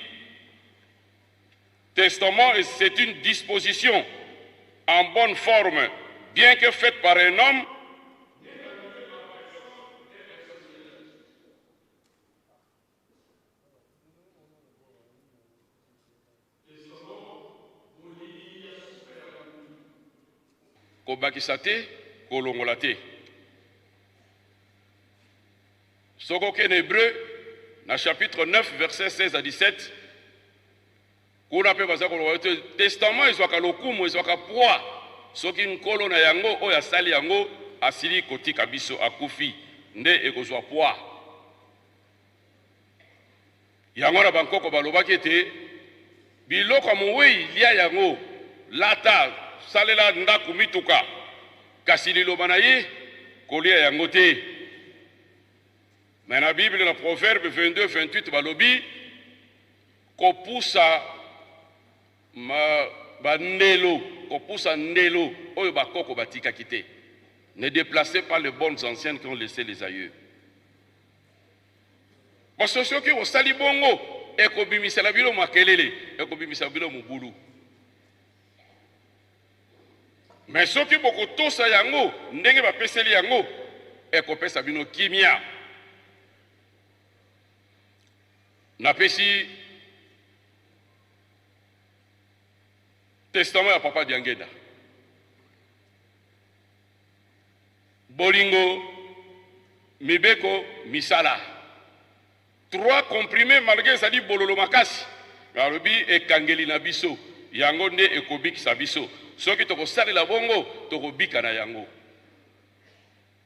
testament, c'est une disposition en bonne forme, bien que faite par un homme, kobakisa te kolongola te. Soko ken Hébreu na chapitre 9 verset 16 à 17 kuna pe baza kolongola te testament ezwaka lokumu ezwaka poids soki nkolo na yango oyo asali yango asili kotika biso akufi nde ekozwa poids yango na bankoko balobaki ete biloko mowei lia yango lata salela ndaku mituka kasi liloba na ye kolia yango te. Mais na Bible na Proverbe 22-28 balobi kopusa bandelo, kopusa ndelo oyo bakoko batikaki te. Ne déplacez pas les bonnes anciennes qui ont laissé les aïeux. Parce que ceux qui ont sali bongo ekobimisela bilo makelele ekobimisela bilo mubulu. Mais ceux qui boko tosa yango ndenge bapeseli yango ekopesa bino kimia. Napesi testament ya papa Diangenda. Bolingo, mibeko, misala. 3 comprimés malgré ça dit bololo makasi. Garobi ekangeli na biso. Yango nde ekobikisa biso. Soki toko sali la bongo, toko bika na yango.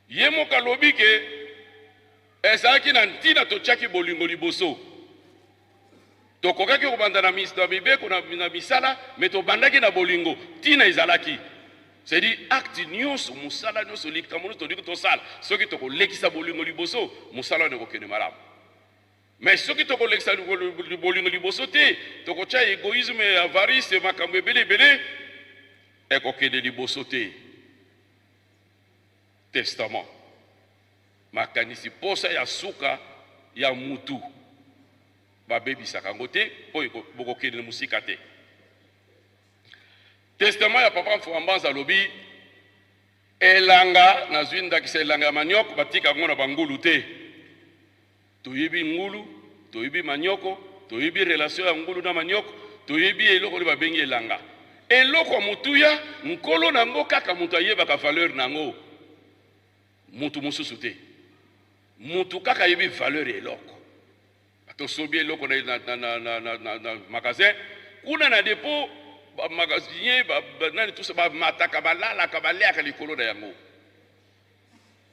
Yemo kalobi ke ezaki na ntina tochaki bolingo liboso. Tokokaki kobanda na mibeko na misala, mais tobandaki na bolingo, tina izalaki. C'est-à-dire acte nyonso musala nyonso likambo to diko to sala. Soki toko lekisa bolingo liboso, musala ne kokene malamu. Mais soki toko lekisa bolingo liboso te, toko cha égoïsme, avarice, makambo ebele ekokende liboso te. Testament. Makanisi posa ya suka ya mutu. Babebisaka ngo te po bokokende musika te. Testament ya papa Mfuambanza lobi elanga na zwinda kisa elanga manioko batika ngona bangulu te. Toyebi ngulu, toyebi manioko, toyebi relation ya ngulu na manioko, toyebi eloko li babengi elanga. eloko mutuya nkolo nango kaka mutu ayebaka valeur nango mutu mususu te mutu kaka yebi valeur eloko tosobi eloko na magasin kuna na dépôt magasinier nani tout ça ba mataka balalaka baleaka likolo na yango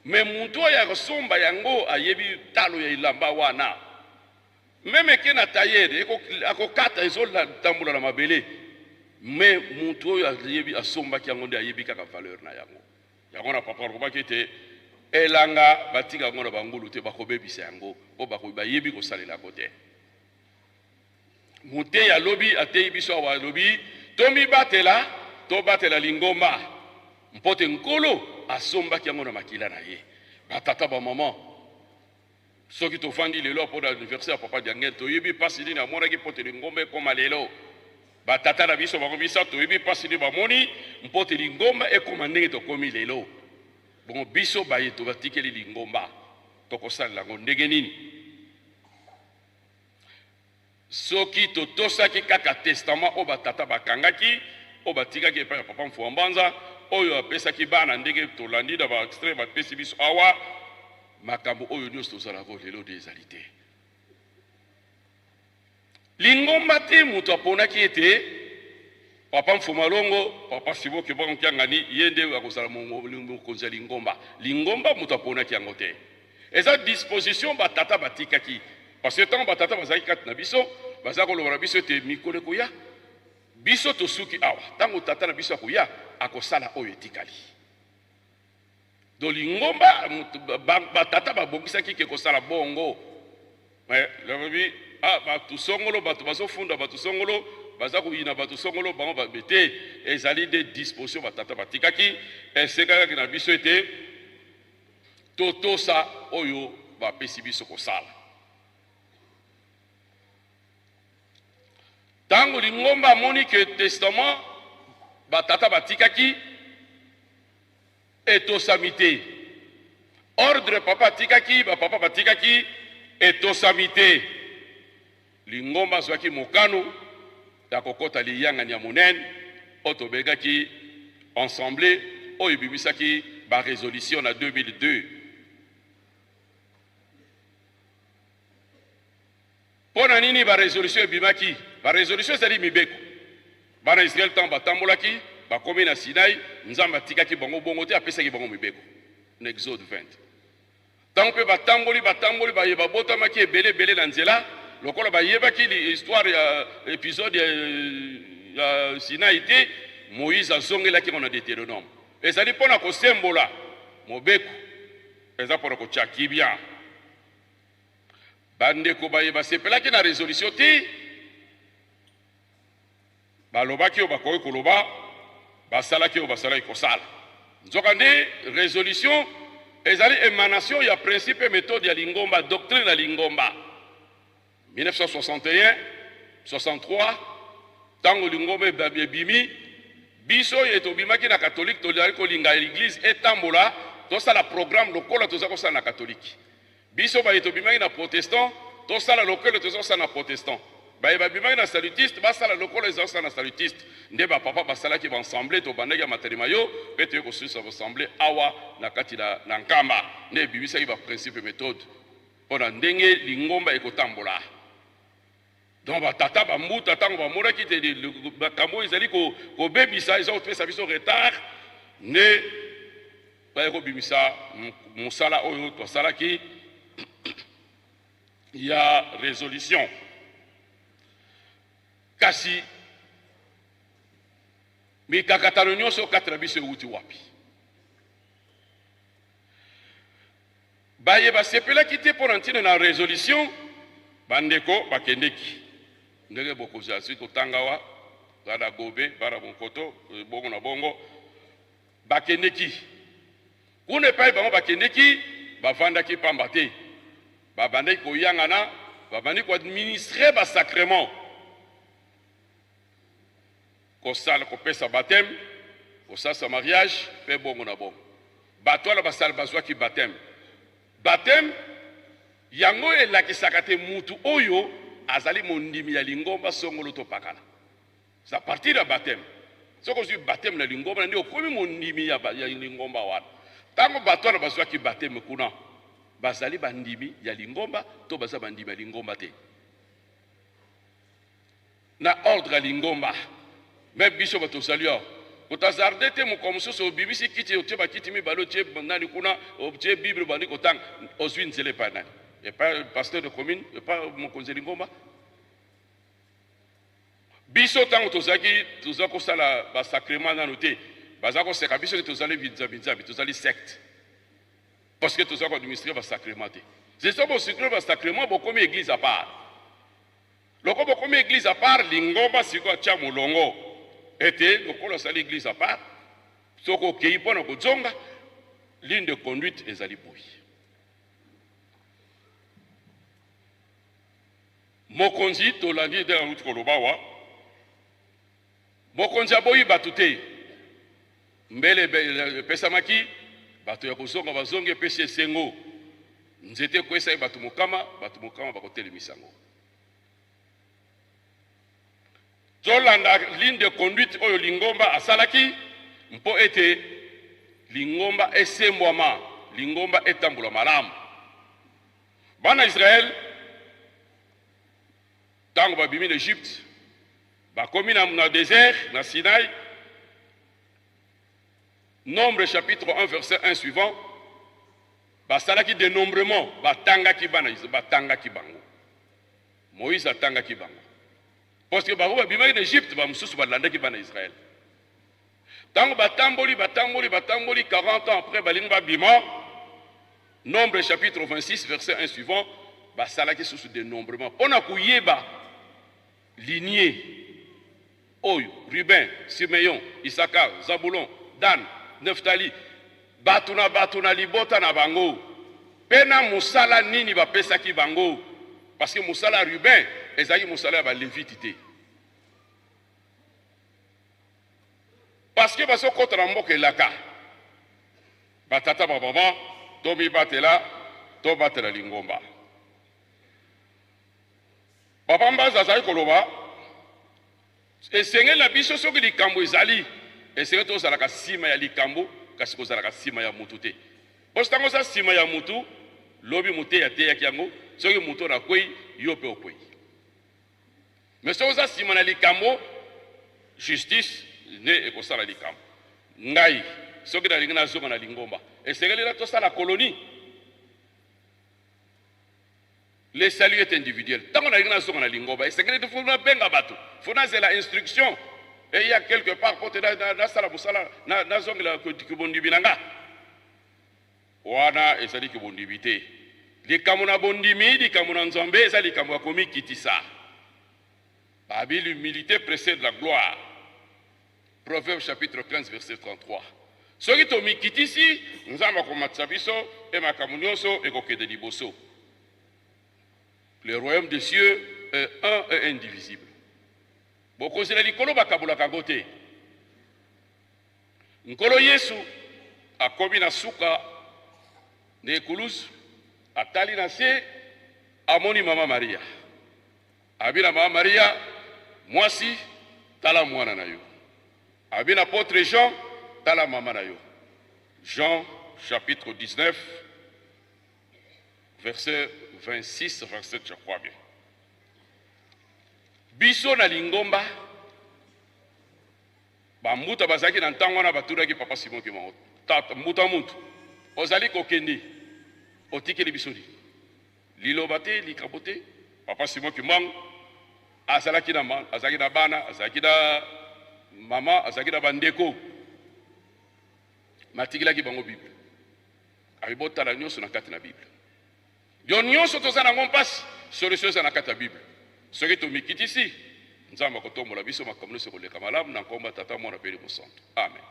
mais mutu oyo akosomba yango ayebi talo ya ilamba wana meme ke na tayere akokata ezotambola na mabele mais mutu oyo ayebi asombaki yango nde ayebi kaka valeur na yango yango na papa alobaki ete elanga batika yango na bangulu te bakobebisa yango mpo bayebi kosalela yango te muteyi alobi ateyi biso awa alobi tobatela lingomba mpo te nkolo asombaki yango na makila na ye batata bamama soki tofandi lelo mpo na anniversaire ya papa Diangel toyebi mpasi nini amonaki mpo te lingomba ekoma lelo batata na biso bakobisa toyebi mpasi nini bamoni mpo te lingomba ekoma ndenge tokomi lelo bongo biso baye tobatikeli lingomba tokosalela yango ndenge nini soki totosaki kaka testament oyo batata bakangaki oyo batikaki epai ya papa Mfuwa Mbanza oyo apesaki bana ndenge tolandi na baextrait bapesi biso awa makambo oyo nyonso tozalaka lelo nde ezali te lingomba te moto aponaki ete papa Mfuma Longo papa Siboke Bonkangani ye nde akozala mokonzi ya lingomba moto aponaki yango te eza disposition batata batikaki parce que tant batata bazaki kati na biso baza koloba na biso ete mikolo ekoya biso tosuki awa ntango tata na biso akoya akosala oyo etikali do lingomba batata babongisaki ke kosala bongo lobi bato songolo bato bazofunda bato songolo baza koyina bato songolo bango babete ezali de disposition batata batikaki esekakaki na biso ete totosa oyo bapesi biso kosala tango lingomba amoni ke testament batata batikaki etosami te ordre papa atikaki bapapa batikaki etosami te lingomba azwaki mokano ya kokota liyangani ya monene oyo tobengaki ensemble oyo ebimisaki barésolution na 2002 mpo na nini barésolution ebimaki barésolution ezali mibeko bana Israel ntango batambolaki bakomi na Sinai nzambe atikaki bango bongo te apesaki bango mibeko na Exode 20 ntango mpe batamboli bayeba botamaki ebele na nzela lokola bayebaki histoire ya épisode ya Sinai te Moïse azongelaki ngo na Deutéronome ezali mpo na kosembola mobeko eza mpo na kotya kibia bandeko bayeba sepelaki na résolution te balobaki oyo bakoki koloba basalaki oyo basalaki kosala nzoka nde résolution ezali émanation ya principe et méthode ya lingomba doctrine ya lingomba 1961 63 ntango lingomba ebimi biso oyo tobimaki na catholique tozali kolinga l'église etambola tosala programme lokola toza kosala na catholique biso baye tobimaki na protestant tosala lokola toza kosala na protestant baye babimaki na salutiste basala lokola eza kosala na salutiste nde bapapa basalaki baensemble tobandaki ya matalima yo mpe toye kosilisa baensemble awa na kati na nkamba nde ebimisaki baprincipe méthode mpo na ndenge lingomba ekotambola donc batata bambuta ntango bamonaki te makambo oyo ezali kobebisa eza kopesa biso retard nde baye kobimisa mosala oyo tosalaki ya résolution kasi mikakatano nyonso kati na biso euti wapi baye basepelaki te mpo na ntina na résolution bandeko bakendeki ndenge bokonzi azwi kotanga wa bana gobe bana bonkoto bongo na bongo bakendeki kuna epai bango bakendeki bavandaki pamba te babandaki koyangana babandaki koadministre basacrement kosala kopesa baptême kosalisa mariage mpe bongo na bongo bato wana basala bazwaki baptême yango elakisaka te mutu oyo azali mondimi ya lingomba songolo to pakala c'est à partir ya baptême soko zwi baptême na lingomba ndio komi mondimi ya lingomba wana tango bato na bazwa ki baptême kuna bazali bandimi ya lingomba to baza bandimi ya lingomba te na ordre ya lingomba même biso bato saluer kotazarde te mokomosusu obimisi kiti otie bakiti mibale otie nani kuna otie bible bandi kotanga ozwi nzela epai nani epai pasteur de commune epai mokonzi lingomba biso ntango toza kosala basacrement nano te baza koseka biso te tozali binzambi tozali secte parce que toza koadministre basacrement te zeso bosacre basacrement bokomi église à part loko bokomi église à part lingomba siko atia molongo ete lokolo asali église à part soko okei mpona kozonga ligne de conduite ezali boyi mokonzi tolandi nde nauti koloba wa mokonzi aboyi bato te mbele epesamaki bato ya kozonga bazongi epesi esengo nzete ekwesa ye bato mokama bakotelemisa yango tolanda ligne de conduite oyo lingomba asalaki mpo ete lingomba esembwama lingomba etambola malamu bana Israël tango babimi na Egypte bakomi na désert na Sinaï Nombre chapitre 1 verset 1 suivant basalaki dénombrement batangaki bango Moïse atangaki bango parce que bango babimaki na Egypte bamususu balandaki bana Israël tango batamboli 40 ans après balingi babima Nombre chapitre 26 verset 1 suivant basalaki susu dénombrement pona kuyeba lignée oyo Ruben, Simeon, Issachar, Zabulon, Dan, Neftali batuna libota na bango pena musala nini bapesaki bango parce que musala Ruben ezaki musala ba lévite parce que baso kota na mboka elaka batata babama to mibatela to batela lingomba papa mbaza azali koloba esengeli na biso soki likambo ezali esengeli tozalaka nsima ya likambo kasi kozalaka nsima ya mutu te poso ntango oza nsima ya mutu lobi mote ateyaki yango soki mutu nakwei yo mpe okwei mais soki oza nsima na likambo justice nde ekosala likambo ngai soki nalingi nazonga na lingomba esengeli na tosala colonie. Le salut est individuel. Tant qu'on a une sonne à lingomba, et c'est que il faut na benga bato. Faut na c'est la instruction. Et il y a quelque part pour te na sala busala na zongi la kibondi binanga. Wana ezali kibondi bité. Les kamuna bondimi, les kamuna nzambe, ezali kamwa komi kitisa. Babi l'humilité précède la gloire. Proverbe chapitre 15 verset 33. Soki to mikitisi, nzamba komatsa biso et makamunyoso et kokede liboso. Le royaume des cieux est un et indivisible. Boko zela likolo bakabula kagote. Nkolo Yesu akomi na suka ne kulus atali na se amoni mama Maria. Abina mama Maria mwasi tala mwana na yo. Abina apôtre Jean tala mama na yo. Jean chapitre 19 verset 26, 27, je crois bien. Biso na lingomba bamuta bazaki na ntango na baturaki papa Simon ki mo tata muta muntu ozali kokende otikeli bisoli liloba te likabote papa Simon ki mang azalaki na bana azalaki na mama azalaki na bandeko matikilaki bango Bible abibota la nyonso na kati na Bible. Yo nyonso tozana ngompasi solution za na kata Bible. Soki to mikitisi nzamba kotombola biso makamno se koleka malamu na komba tata mwana peli musantu. Amen.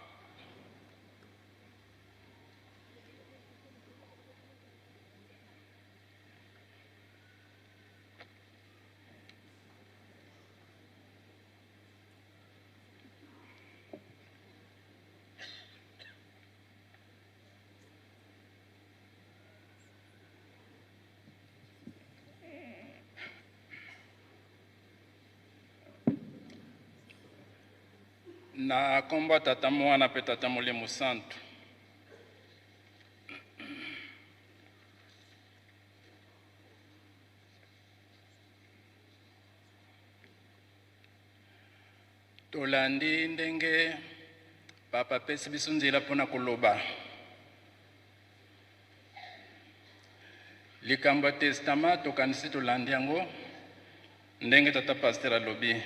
Na komba tata mwana pe tata Molimo Santo. Tolandi ndenge papa pesi biso nzela pona koloba. Likambo testament tokanisi tolandi yango ndenge tata pasteur alobi.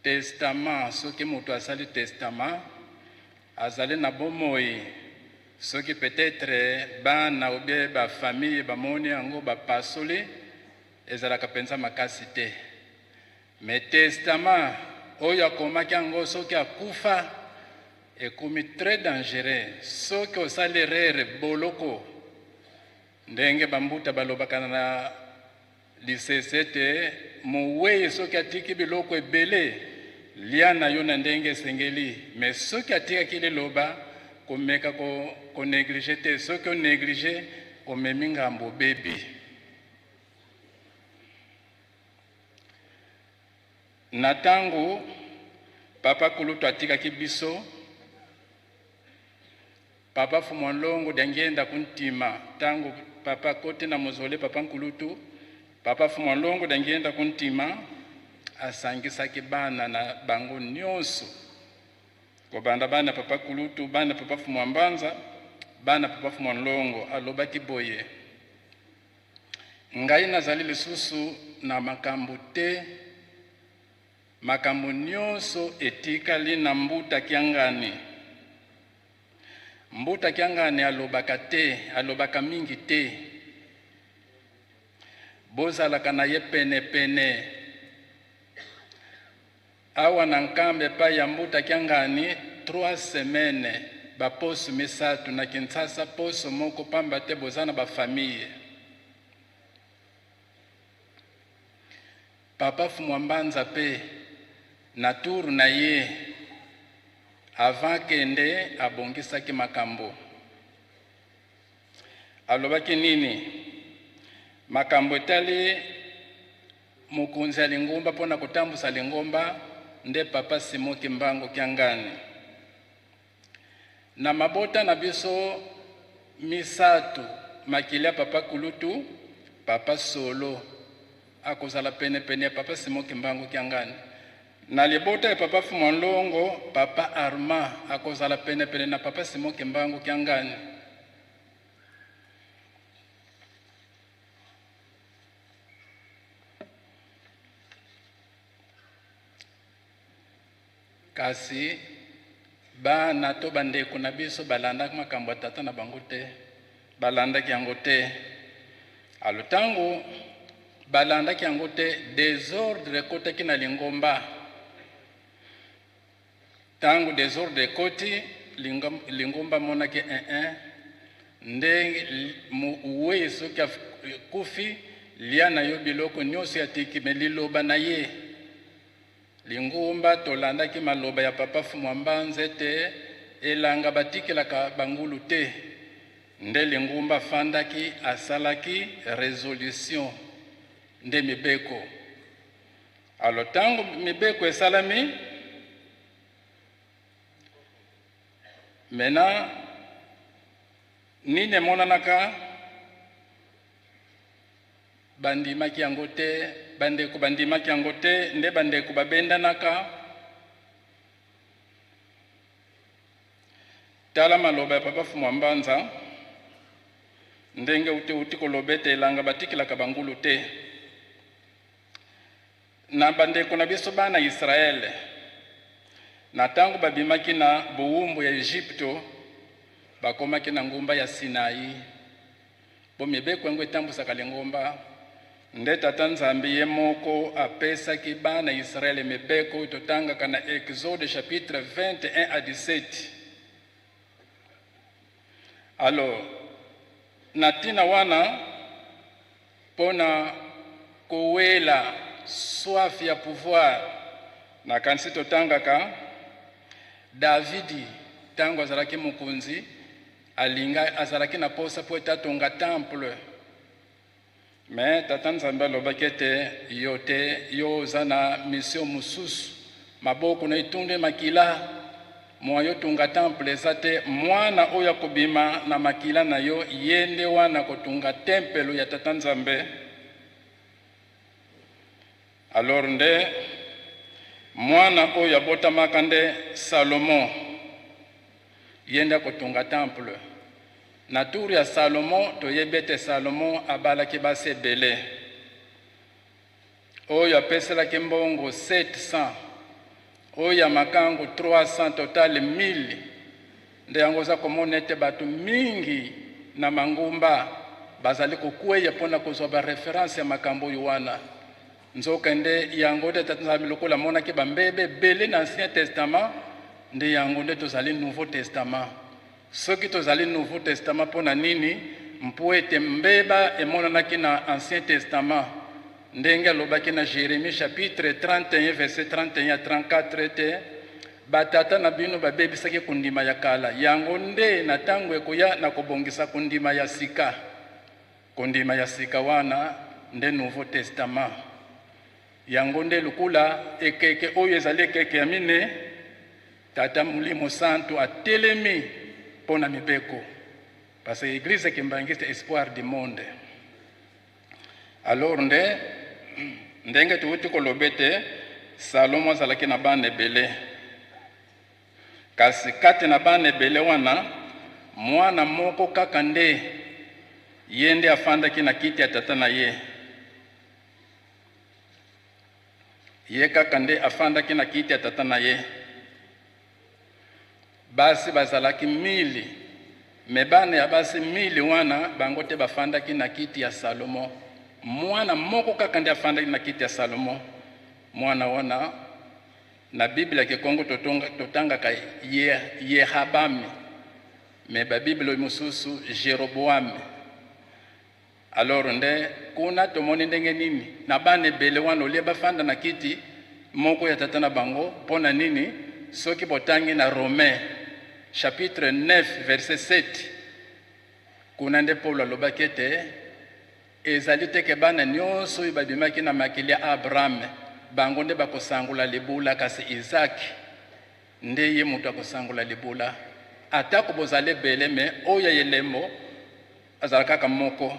Testament soki moto asali testament azali na bomoi soki peut-être bana ou bien ba famille bamoni yango bapasoli ezalaka penza makasi te. Mais testament oyo akomaki yango soki akufa ekomi très dangereux soki osali erreur boloko ndenge bambuta balobaka na lisese te mowei soki atiki biloko ebele lia na yo na ndenge esengeli. Mais soki atikaki liloba komeka konéglige te soki onéglige omemi ngambo bebi. Na tango papa Kulutu atikaki biso papa Fumolongo dangenda kuntima tango papa kote na mozole papa Kulutu papa Fumolongo dangenda kuntima asangisaki bana na bango nyonso kobanda bana papa Kulutu bana papa Fumwambanza bana papa Fumolongo alobaki boye ngai nazali lisusu na makambo te makambo nyonso etikali na mbuta kiangani. Mbuta kiangani alobaka te, alobaka mingi te. Bozalaka na ye pene pene. Awa na nkambe pa ya mbuta kiangani 3 semaines ba poso misatu na Kinshasa poso moko pamba te bozana ba famille. Papa Fumwambanza pe na tour na ye avant kende abongisaki makambo. Alobaki nini? Makambo etali mokonzi ya Lingomba pona kotambusa Lingomba nde papa Simon Kimbangu Kiangani. Na mabota na biso misatu makilia papa Kulutu, papa Solo akozala pene pene ya papa Simon Kimbangu Kiangani. Na libota ya papa Fumolongo, papa Arma akozala pene pene na papa Simon Kimbangu Kiangani. Kasi bana to bandeko na biso balanda makambo tata na bango te, balanda yango te. Alotango balanda yango te, désordre kotaki na Lingomba. Tango désordre koti Lingomba monaki ndenge uwe soki kufi lia na yo biloko nyonso atiki me liloba na ye. Lingomba tolandaki maloba ya papa Fumwambanza te elanga batikelaka bangulu te. Nde Lingomba fandaki asalaki résolution nde mibeko. Alotango mibeko esalami mena nini monanaka bandimaki yango te, bandeko bandimaki yango te, nde bandeko babendanaka. Tala maloba ya papa Fumwambanza ndenge uti kolobete elanga batikilaka bangulu te. Na bandeko na biso bana Israele na tango babimaki na buumbu ya Egypto bakomaki na ngomba ya Sinai. Bo mibeko yango etambusaka Lingomba nde tata Nzambi ye moko apesaki bana Israele mibeko totangaka na Exode chapitre 21 à 17. Alors natina wana pona kowela soif ya pouvoir na kanisi totangaka Davidi tango azalaki mokonzi alinga azalaki na posa po etatonga temple. Mais tata Nzambe alobaki ete yo te yo oza na mission mosusu maboko na itunde makila mwayo tunga temple zate mwana oya kubima na makila na yo yende wana kutunga tempelo ya Tata Nzambe. Alors nde mwana oya bota makande Salomo yenda kutunga temple na tour ya Salomo to yebete Salomo abalaki base bele oya pesela kimbongo 700 oya makangu 300 total 1000 nde yangoza komona ete batu mingi na mangumba bazali kokweya pona kozwa ba reference ya makambo yuwana nzoka nde yango de Tata Nzambe lokola mona ke bambebe bele na Ancien Testament nde yango nde tozali Nouveau Testament. Soki tozali Nouveau Testament pona nini mpo ete mbeba emonanaki na Ancien Testament ndenge alobaki na Jérémie chapitre 31 verset 31 à 34 ete batata na bino babebisaki kundima ya kala yango nde na tango ekoya na kobongisa kundima ya sika. Kundima ya sika wana nde Nouveau Testament. Yango nde lukula ekeke oyo ezali ekeke ya mine Tata Mulimo Santo atelemi pona mibeko parce que l'église kimbangiste espoir du monde. Alors ndenge tuuti kolobete Salomo azalaki na bana ebele kasi kati na bana ebele wana mwana moko kaka nde yende afandaki na kiti ya tata na ye. Ye kaka nde afandaki na kiti ya tata na ye. Basi bazalaki 1000 me bana ya basi 1000 wana bango te bafandaki na kiti ya Salomo. Mwana moko kaka nde afandaki na kiti ya Salomo. Mwana wana na Biblia ya Kongo totanga ka Yehabami me ba Biblia mususu Jeroboam. Alors nde kuna tomoni ndenge nini na bana ebele wana olie bafanda na kiti moko ya tata na bango pona nini soki botangi na Romain chapitre 9 verset 7 kuna nde Paulo alobaki ete ezali teke bana nyonso oyo babimaki na makili ya Abraham bango nde bakosangula libula kasi Isaac nde ye moto akosangula libula atako bozale bele me oyo yelemo azala kaka moko.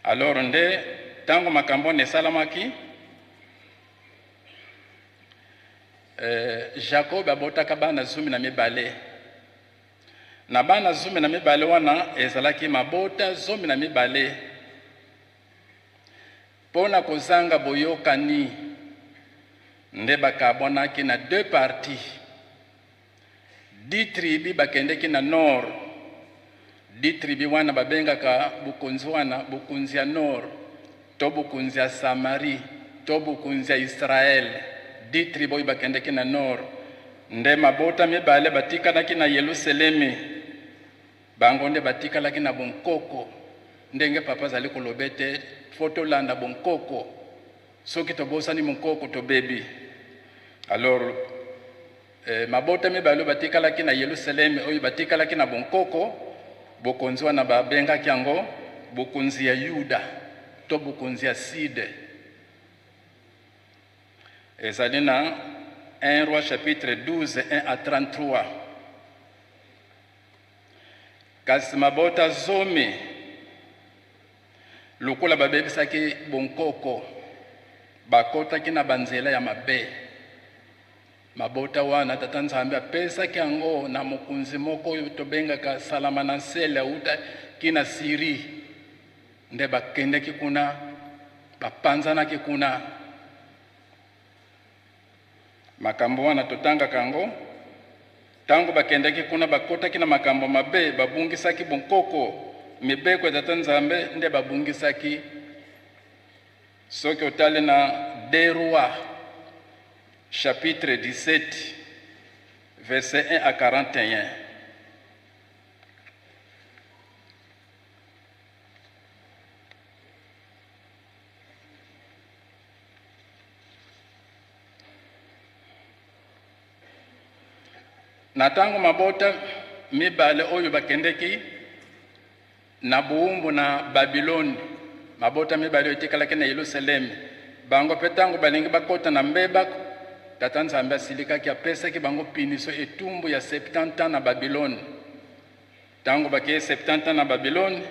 Alors nde tango makambo ne salamaki Jacob abotaka bana 12 na bana 12 wana ezalaki mabota 12 pona kozanga boyokani nde bakabonaki na 2 parties. 10 tribus bakendeki na nord, 10 tribus wana babengaka bukonzi wana bukonzi ya nord to bukonzi ya Samari to bukonzi ya Israel. 10 tribus bakendeki na nord nde mabota mibale batikalaki na Yerusalemi bango nde batikalaki na bonkoko ndenge papa zali kolobete foto landa bonkoko soki tobosani bonkoko to bebi. Alors mabota mibale batikalaki na Yerusalemi oyo batikalaki na bonkoko bokonzi wana babengaki yango bokonzi ya Yuda to bokonzi ya Side. Ezali na 1 Roi chapitre 12 1 à 33. Kasi mabota zomi lokola babebisaki bonkoko bakotaki na banzela ya mabe. Mabota wana Tata Nzambe apesaki yango na mokonzi moko oyo tobengaka Salamansele uta kina Siri nde bakendeki kuna bapanzanaki kuna. Makambo wana totanga kango tango bakendeki kuna bakotaki na makambo mabe babungisaki bonkoko mibeko ya Tata Nzambe nde babungisaki. Soki otale na 2 Rois chapitre 17 verset 1 à 41. Na tango mabota mibale oyo bakendeki na buumbu na Babiloni, mabota mibale oyo etikalaki na Yerusalemi bango mpe ntango balingi bakota na mbeba tata nzambe asilikaki apesaki bango punition etumbu ya 70 ans na Babylone. Ntango bakeye 70 ans na Babylone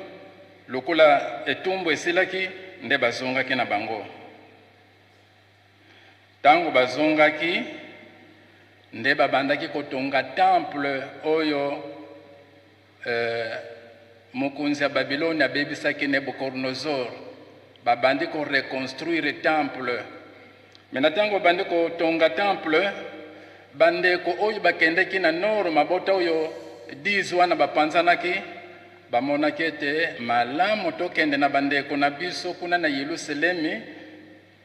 lokola etumbu esilaki nde bazongaki na bango. Ntango bazongaki nde babandaki kotonga temple oyo mokonzi ya Babylone abebisaki Nebuchadnezzar. Babandi ko reconstruire temple. Mena ntango babandi kotonga temple bandeko oyo bakendeki na nord mabota oyo 10 wana bapanzanaki bamonaki ete malamu tokende na bandeko na biso kuna na Yerusalemi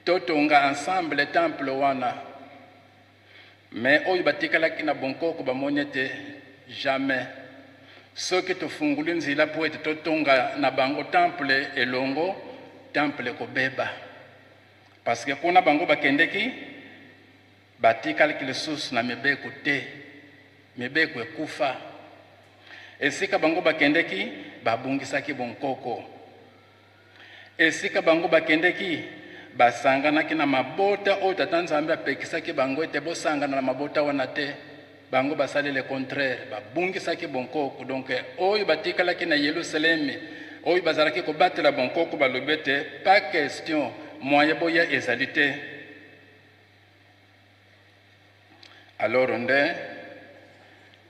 totonga ensemble temple wana. Mais oyo batikalaki na bonkoko bamoni ete jamais soki tofunguli nzila po ete totonga na bango temple elongo temple kobeba. Parce que kuna bango bakendeki batikalaki lisusu na mibeko te, mibeko ekufa. Esika bango bakendeki babungisaki bonkoko. Esika bango bakendeki basanganaki na mabota oyo tata nzambe apekisaki bango ete bosangana na mabota wana te. Bango basali le contraire, babungisaki bonkoko. Donc oyo batikalaki na Yerusalemi oyo bazalaki kobatela bonkoko balobi ete pas question moyen boya ezali te. Alors nde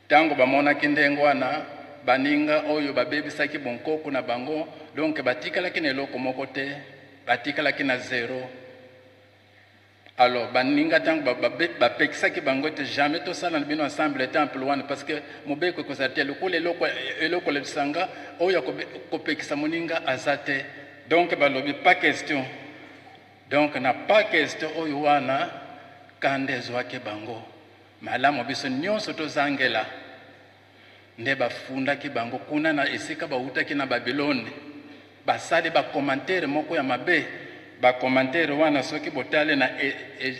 ntango bamonaki ndenge wana baninga oyo babebisaki bonkoko na bango, donc batikalaki na eloko moko te, batikalaki na zéro. Alors baninga ntango bapekisaki bango ete jamais tosala na bino ensemble temple wana parce que mobeko ekozala te lokola eloko lebisanga oyo kopekisa moninga aza te. Donc balobi pas question. Donc na pas question oyo wana kande ezwaki bango. Malamu biso nyonso tozangela nde bafundaki bango kuna na esika bautaki na Babylone. Basali ba commentaire moko ya mabe. Ba commentaire wana soki botale na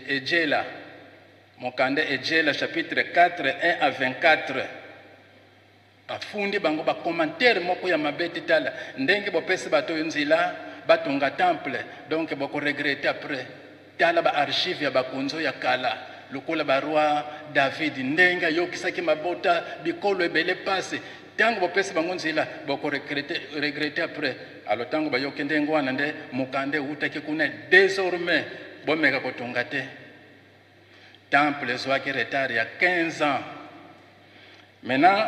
Ejela mokande Ejela chapitre 4 1 à 24 bafundi bango ba commentaire moko ya mabe titala ndenge bopesi bato nzila batonga temple, donc boko regretter après tala ba archive ya bakonzo ya kala lokola ba roi David ndenga yokisaki mabota bikolo ebele passe tango bopesi bango nzila boko regretter après. Alors tango bayoki ndengo wana nde mokande utaki kuna désormais bomeka kotonga te. Temple ezwaki retard ya 15 ans. Maintenant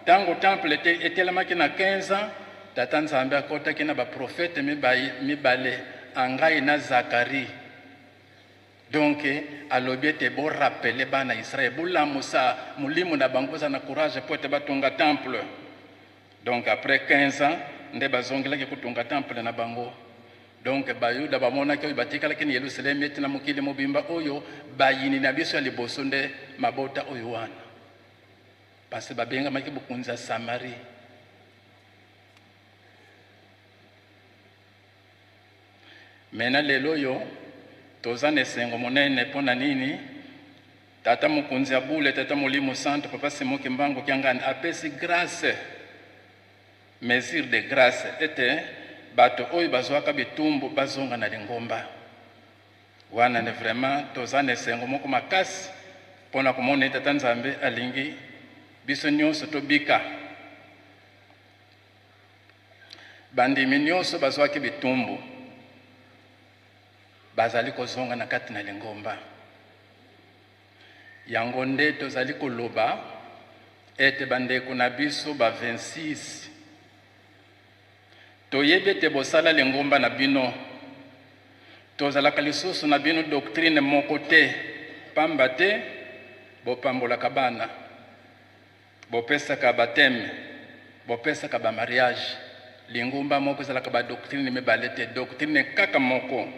tango temple etelemaki na 15 ans tata nzambe akotaki na baprofete mibale Angai na Zakari. Donc alobi ete bo rappeler bana Israël bolamusa mulimu na bango za na courage po ete batonga temple. Donc après 15 ans nde bazongelaki kotonga temple na bango. Donc bayuda bamonaki oyo batikalaki na Yerusalemi ete na mokili mobimba oyo bayini na biso ya liboso nde mabota oyo wana. Parce que babengamaki bokonzi ya Samari. Mena lelo yo toza na esengo monene mpona nini tata mokonzi ya bule tata molimo santo papa Simoki Mbango Kiangani apesi grâce, mesure de grâce ete bato oyo bazwaka bitumbu bazonga na lingomba wana. Ne vraiment toza na esengo moko makasi mpona komona tata nzambe alingi biso nyonso tobika. Bandimi nyonso bazwaki bitumbu bazali kozonga na kati na lingomba. Yango nde tozali koloba ete bandeko na biso ba 26 toyebi ete bosala lingomba na bino tozalaka lisusu na bino doctrine moko te, pamba te bopambolaka bana, bopesaka bateme, bopesaka ba mariage. Lingomba moko ezalaka ba doctrine mibale te, doctrine kaka moko.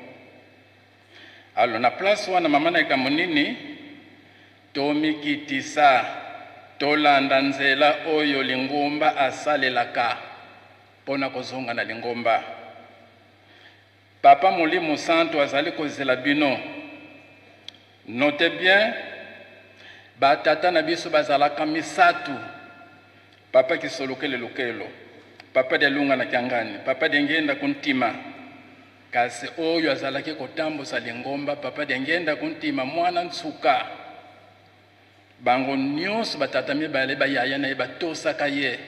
Alors na place wana mama na ikamonini tomikitisa tolanda nzela oyo lingomba asalelaka pona kozonga na lingomba. Papa Molimo Santo azali kozela bino. Notez bien, batata na biso bazalaka misatu. Papa Kisolokele Lokelo, Papa de Lunga na Kiangani, Papa de Ngenda Kuntima, kasi oyo azalaki kotambusa lingomba papa dengenda kuntima mwana nsuka bango nyonso batata mibale bayaya na ye batosaka ye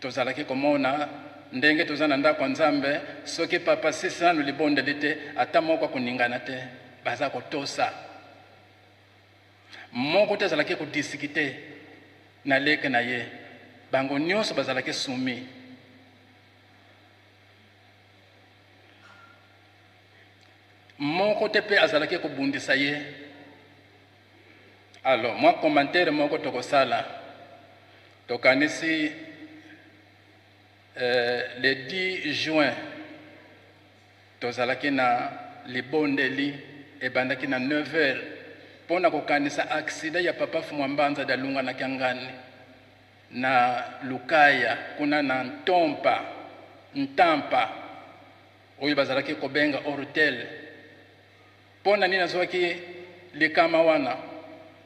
tozalaki komona ndenge toza na ndako ya Nzambe soki papa sisi nanu libondeli te ata moko akoningana te baza kotosa moko te azalaki kodisikite na leke na ye bango nyonso bazalaki sumi moko te pe azalaki kobundisa ye. Alors moi commentaire moko tokosala tokanisi le 10 juin tozalaki na libondeli ebandaki na 9h pona kokanisa accident ya papa Fumwambanza dalunga na Kiangani na Lukaya kuna na Ntampa oyo bazalaki kobenga hotel pona nini azwaki likama wana,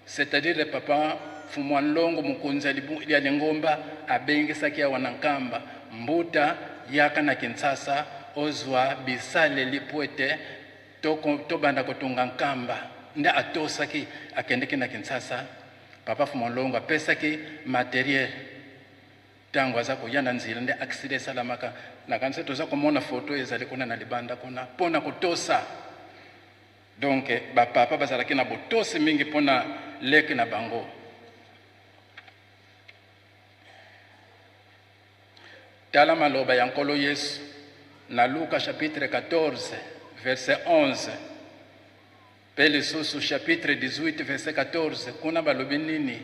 c'est-à-dire le papa Fumwanlongo mukunza ya lingomba abengisaki ya wanankamba mbuta yaka na Kinshasa ozwa bisale lipwete to banda kotunga nkamba nda atosaki akendeki na Kinshasa papa Fumwanlongo apesaki materiel tango aza koyanda nzila nde accident salamaka na kanisa toza komona photo ezali kuna na libanda kuna pona kotosa. Donc ba papa bazalaki na botosi mingi pona leke na bango. Tala maloba ya nkolo Yesu na Luka chapitre 14 verset 11 pe lisusu chapitre 18 verset 14 kuna balobi nini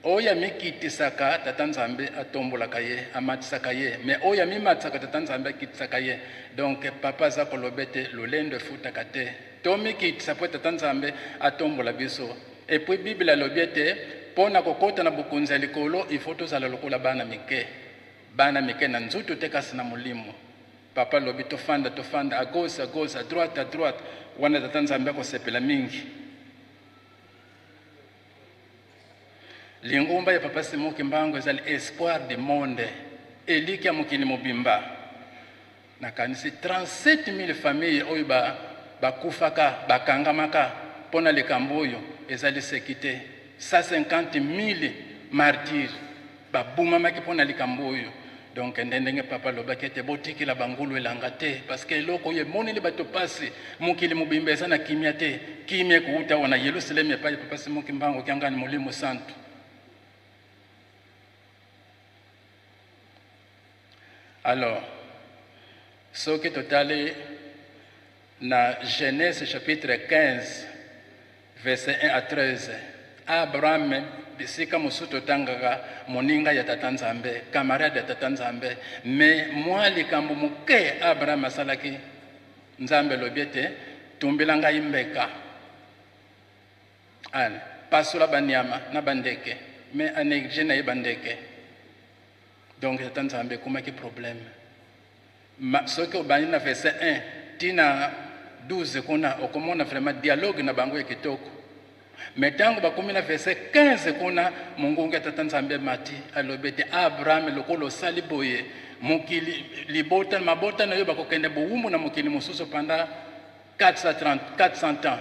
oya mikitisaka tata Nzambe atombolaka ye amatisaka ye mais oya mimatisaka tata Nzambe akitisaka ye. Donc papa za kolobete lolendo efutaka te tomi kitisa po tata Nzambe atombola biso. Et puis Bible alobiete pona kokota na bukunza likolo il faut tozala lokola bana mike na nzutu te kasi na mulimo. Papa lobi tofanda à gauche à droite wana tata Nzambe akosepela mingi. Lingomba ya papa Simoki Mbango ezali espoir du monde eliki ya mokili mobimba na kanisi 37 000 familles oyo bakufaka bakangamaka pona likambo oyo ezali sekite 150 000 martyrs babumamaki pona likambo oyo. Donc ndenge papa lobaki ete botikila bangulu elanga te parce que eloko oyo emoneli bato pasi mokili mobimba eza na kimia te kimia kuuta wana Yerusalemu epai papa Simoki Mbango Kiangani Molimo Santo. Alors soki totali na Genèse chapitre 15 verset 1 à 13 Abraham bisika musuto tangaka moninga ya tata Nzambe camarade ya tata Nzambe mais moi likambo muke Abraham asalaki Nzambe lobiete tumbila ngai mbeka ana pasula banyama na bandeke mais anegje na bandeke. Donc tata Nzambe kumaki problème soki obani na verset 1 tina 12 kuna okomona vraiment dialogue na bango ya kitoko. Mais tango bakomi na verset 15 kuna mungungu ya tata Nzambe mati alobete Abraham lokolo sali boye mokili libota mabota na yo bakokende buumbu na mokili mosusu pendant 400 ans.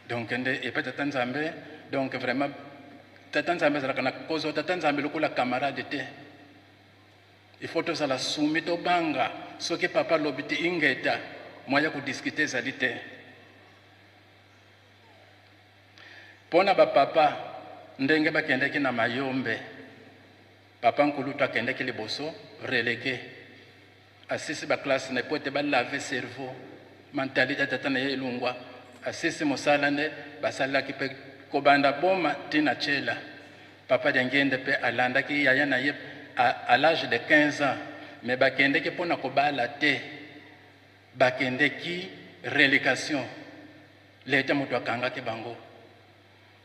Donc ende epa tata Nzambe. Donc vraiment tata Nzambe zalaka na kozo tata Nzambe lokola camarade te. Il faut tozala sumi to banga soki papa lobiti ingeta moya kudiscuter ezali te. Pona ba papa ndenge bakendeki na mayombe papa nkulutu akendeki liboso relégué asisi ba classe na pote ba laver cerveau mentalité tata na elungwa asisi mosala ne basalaki pe kobanda boma tina chela papa dengende pe alandaki yaya na ye à l'âge de 15 ans mais bakendeki pona kobala te bakendeki relégation leta moto akangaki bango.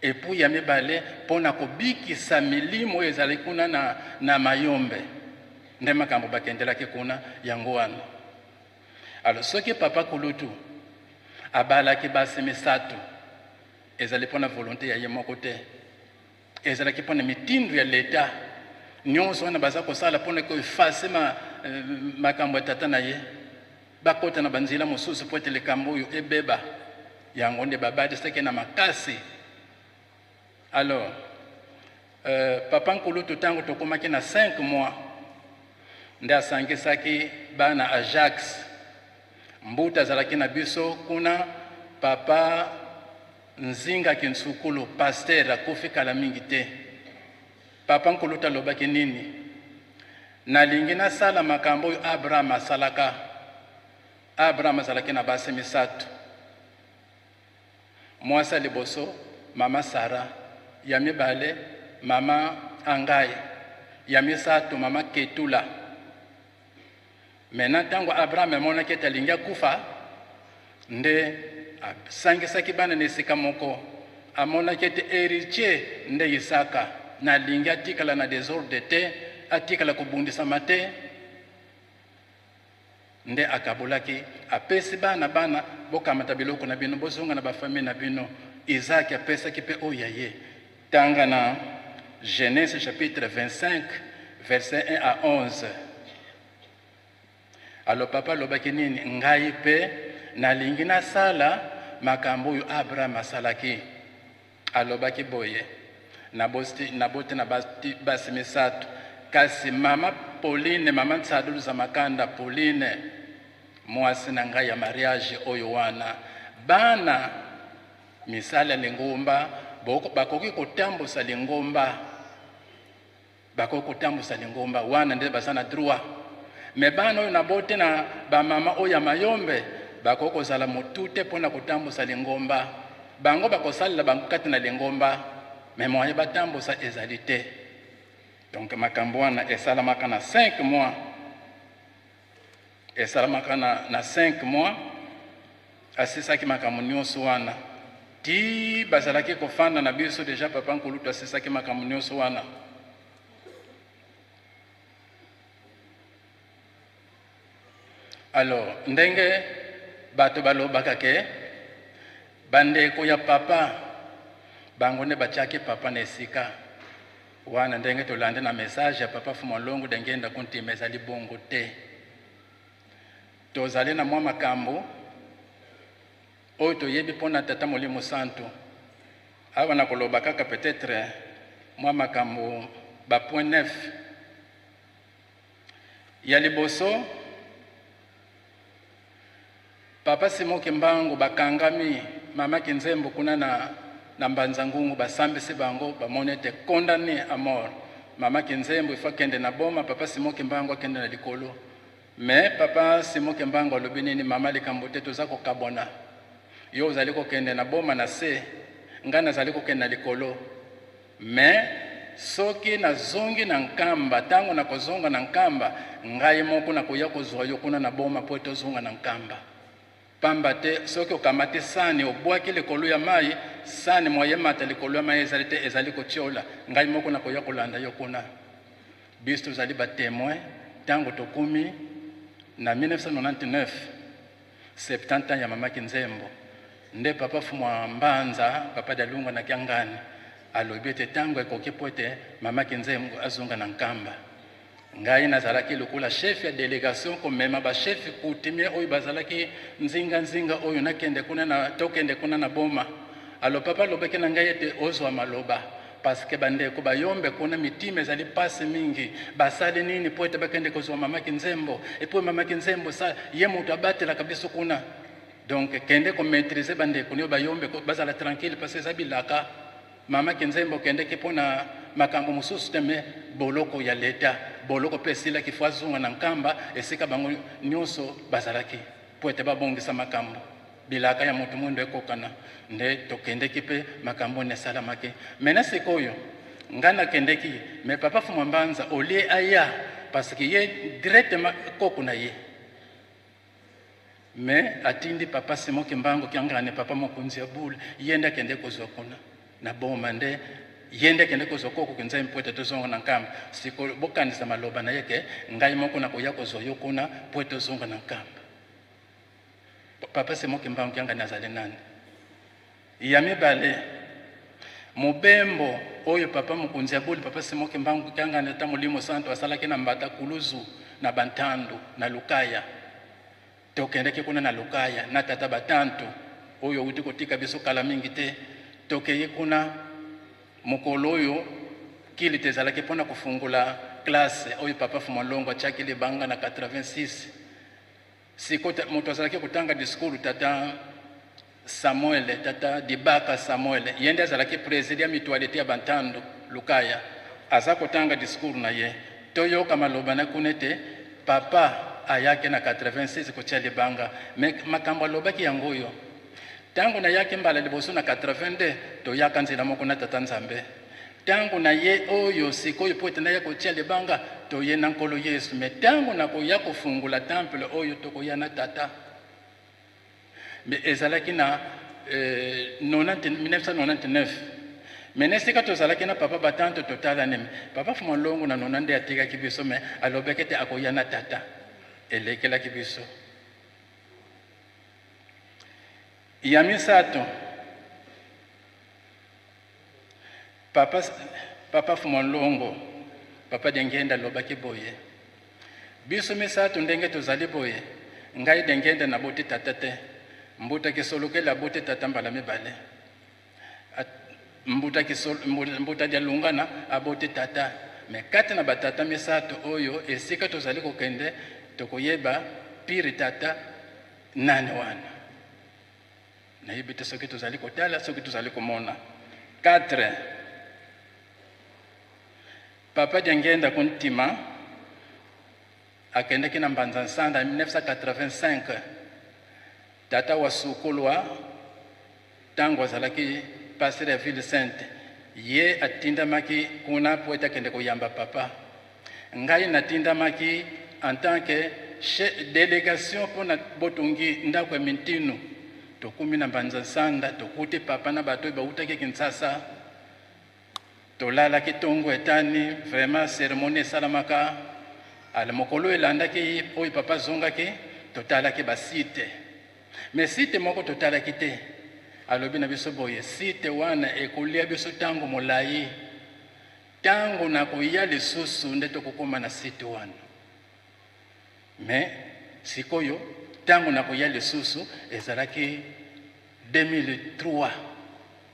Et puis ya mibale pona kobikisa milimo ezali kuna na mayombe nde makambo bakendelaki kuna yango wana. Alors soki papa kulutu abalaki basi misato ezali pona volonté ya ye moko te ezalaki pona mitindu ya leta nyonso wana baza kosala pona ko efface makambo ya tata na ye bakota na banzila mosusu po ete likambo oyo ebeba yango nde babadi seke na makasi. Alors papa nkulutu ntango tokomaki na 5 mois nde asangisaki bana Ajax mbuta azalaki na biso kuna. Papa Nzinga Kinsukulu pasteur akufi kala mingi te. Papa nkulutu alobaki nini? Nalingi nasala makambo oyo Abraham asalaka. Abraham azalaki na basi misato. Mwasi liboso mama Sara, ya mibale mama Angai, ya misato mama Ketula. Mena tango Abraham amonaki ete alingi akufa nde asangisaki bana na esika moko, amonaki ete héritier nde Isaka, na alingi atikala na désordre te, atikala kobundisama te, nde akabolaki apesi bana bokamata biloko na bino bozonga na bafamille na bino. Isaac apesaki pe oyo ye tanga na Genèse chapitre 25 verset 1 à 11. Alors papa lobaki nini? Ngai pe nalingi nasala makambo oyo Abraham asalaki. Alobaki boye nabote na basi misato, kasi mama Pauline, mama Nsadulu za makanda Pauline mwasi na ngai ya mariage oyo wana bana misala lingomba bakoki kotambusa lingomba, bakoki kotambusa lingomba wana nde basana droit. Me bana oyo nabote na bamama oyo ya mayombe bakoki kozala motute mpona kotambusa lingomba, bango bakosalela bango kati na lingomba, me moye batambusa ezali te. Donc makambo wana esalamaka na 5 mois. Esalamaka na 5 mois. Asisaki makambo nyonso wana. Ti bazalaki kofanda na biso deja papa nkulutu asisaki makambo nyonso wana. Alors ndenge bato balobaka ke bandeko ya papa bango ne batiaki papa na esika wana, ndenge tolande na message ya papa Fumolongo dengenda kontima ezali bongo te. Tozali na mwa makambo oyo toyebi mpona tata Molimo Santo. Awa na koloba kaka peut-être mwa makambo ba point 9 ya liboso. Papa Simon Kimbangu bakangami mama Kinzembo kuna na Mbanza Ngungu basambisi bango bamonete condamné à mort. Mama Kinzembo ifa kende na boma, papa Simon Kimbangu akende na likolo. Mais papa Simon Kimbangu alobi nini? Mama likambo te toza kokabona. Yo ozali kokende na boma na se, ngana azali kokende na likolo. Mais soki na zongi na nkamba, tango na kozonga na nkamba, ngai moko na koya kozwa yo kuna na boma po tozonga na nkamba. Pamba te soki okamate sani obwaki likolo ya mai, sani moye mata likolo ya mai ezali te, ezali kotiola, ngai moko na koya kolanda yo kuna. Biso tozali ba témoin tango tokumi na 1999 70 ans ya mama Kinzembo. Nde papa Fumwa Mbanza, papa Dalunga na Kiangani alobi ete tango ekoki po ete mama Kinzembo azonga na nkamba. Ngai nazalaki lokola chef ya délégation komema ba chef kutimie oyo bazalaki nzinga oyo nakende kuna na tokende kuna na boma. Alo papa lobeke na ngai ete ozwa maloba parce que bandeko bayombe kuna mitima ezali pasi mingi, basali nini po ete bakende kozwa mama Kinzembo, epo mama Kinzembo sa ye mutu abatela kabisa kuna. Donc kende ko maîtriser bandeko ni bayombe ko bazala tranquille parce que zabilaka mama Kinzembo kende ke pona makambo mususu teme boloko ya leta, boloko pesila kifwazunga na nkamba esika bango nyonso bazalaki po ete babongisa makambo bilaka ya mutu mwendo ekokana. Nde tokendeki pe makambo ne salamake. Mena sikoyo ngana kendeki me papa Fumwa Mbanza olie aya parce que ye directement koko na ye. Me atindi papa Simon Kimbangu kiangane papa Mokunzi ya bule yenda kende kozwa kuna na boma nde yende kende kozwa koko kinza mpwete tozonga na nkamba. Siko bokanisa maloba na yeke ngai moko na koya kozwa yo kuna pwete tozonga na nkamba. Papa Simon Kimbangu kiangane azali nani? Yami bale mobembo oyo papa Mokunzi ya bule papa Simon Kimbangu kiangane ta Molimo Santo asalaki na Mbata Kuluzu na Bantandu na Lukaya. tokendeke kuna na lukaya na tata batantu oyo uti kotika biso kala mingi te tokeye kuna mokolo oyo kili tezalaki pona kufungula classe oyo papa Fumalongo chaki libanga na 86 siko moto azalaki kutanga discours tata Samuel tata Dibaka Samuel yende azalaki président mutualité ya Bantando lukaya aza kutanga discours na ye toyoka maloba na kunete papa ayake na 86 kutia libanga makambo alobaki yango oyo tangu na yake mbala liboso na 82 toyaka nzela moko na tata Nzambe tangu na ye oyo sikoyo pote na yako kutia libanga toye na nkolo Yesu me tangu na koya kufungula temple oyo tokoya na tata me ezalaki na 1999 menesika tozalaki na papa batanto totala neme papa Fumalongo na 90 atikaki biso me alobekete akoya na tata elekelaki biso ya misato papa Fumalongo papa Dengenda lobaki boye biso misato ndenge tozali boye ngai Dengenda na bote tata te mbuta kisolokela bote tata mbala mibale mbuta dia lungana abote tata me kati na batata misato oyo esika tozali kokende tokoyeba pire tata nani wana na yebite soki tozali kotala soki tozali komona 4 papa Dengenda kuntima akendeki na Mbanza Nsanda 1985 tata wa Sukulwa tango azalaki passer ya Ville Sainte ye atindamaki kuna poeta kende koyamba papa ngai natindamaki en tant que délégation pour na botungi ndako mintinu tokumi na Mbanza Nsanda tokuti papa na bato bautaki Kinshasa tolala kitongo etani vraiment cérémonie salamaka ala mokolo elandaki oyo papa zongaki totalaki basite mais site moko totalaki te alobi na biso boye site wana ekolia biso tango molai tango na koya lisusu nde tokokoma na site wana mais sikoyo tango na koya lisusu ezalaki 2003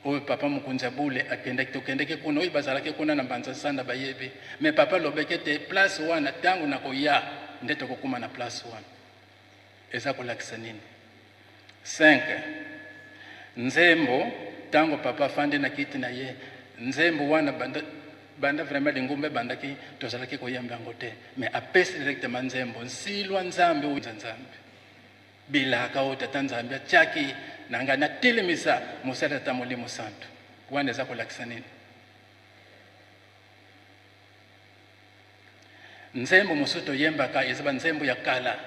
oyo papa Mukunza Bule akendeki tokendeki kuna oyo bazalaki kuna na Mbanza Nsanda bayebi mais papa lobekete place wana tango na koya nde tokokoma na place wana eza kolakisa nini 5 Nzembo tango papa fandi na kiti na ye Nzembo wana banda vraiment lingumbe bandaki tozalaki koyamba yango te mais apesi directement Nzembo nsilwa Nzambe o Nzambe bilaka o tata Nzambe chaki nanga na telemisa musala ta Molimo Santo wana za kolakisa nini Nzembo musuto yembaka ezaba Nzembo ya kala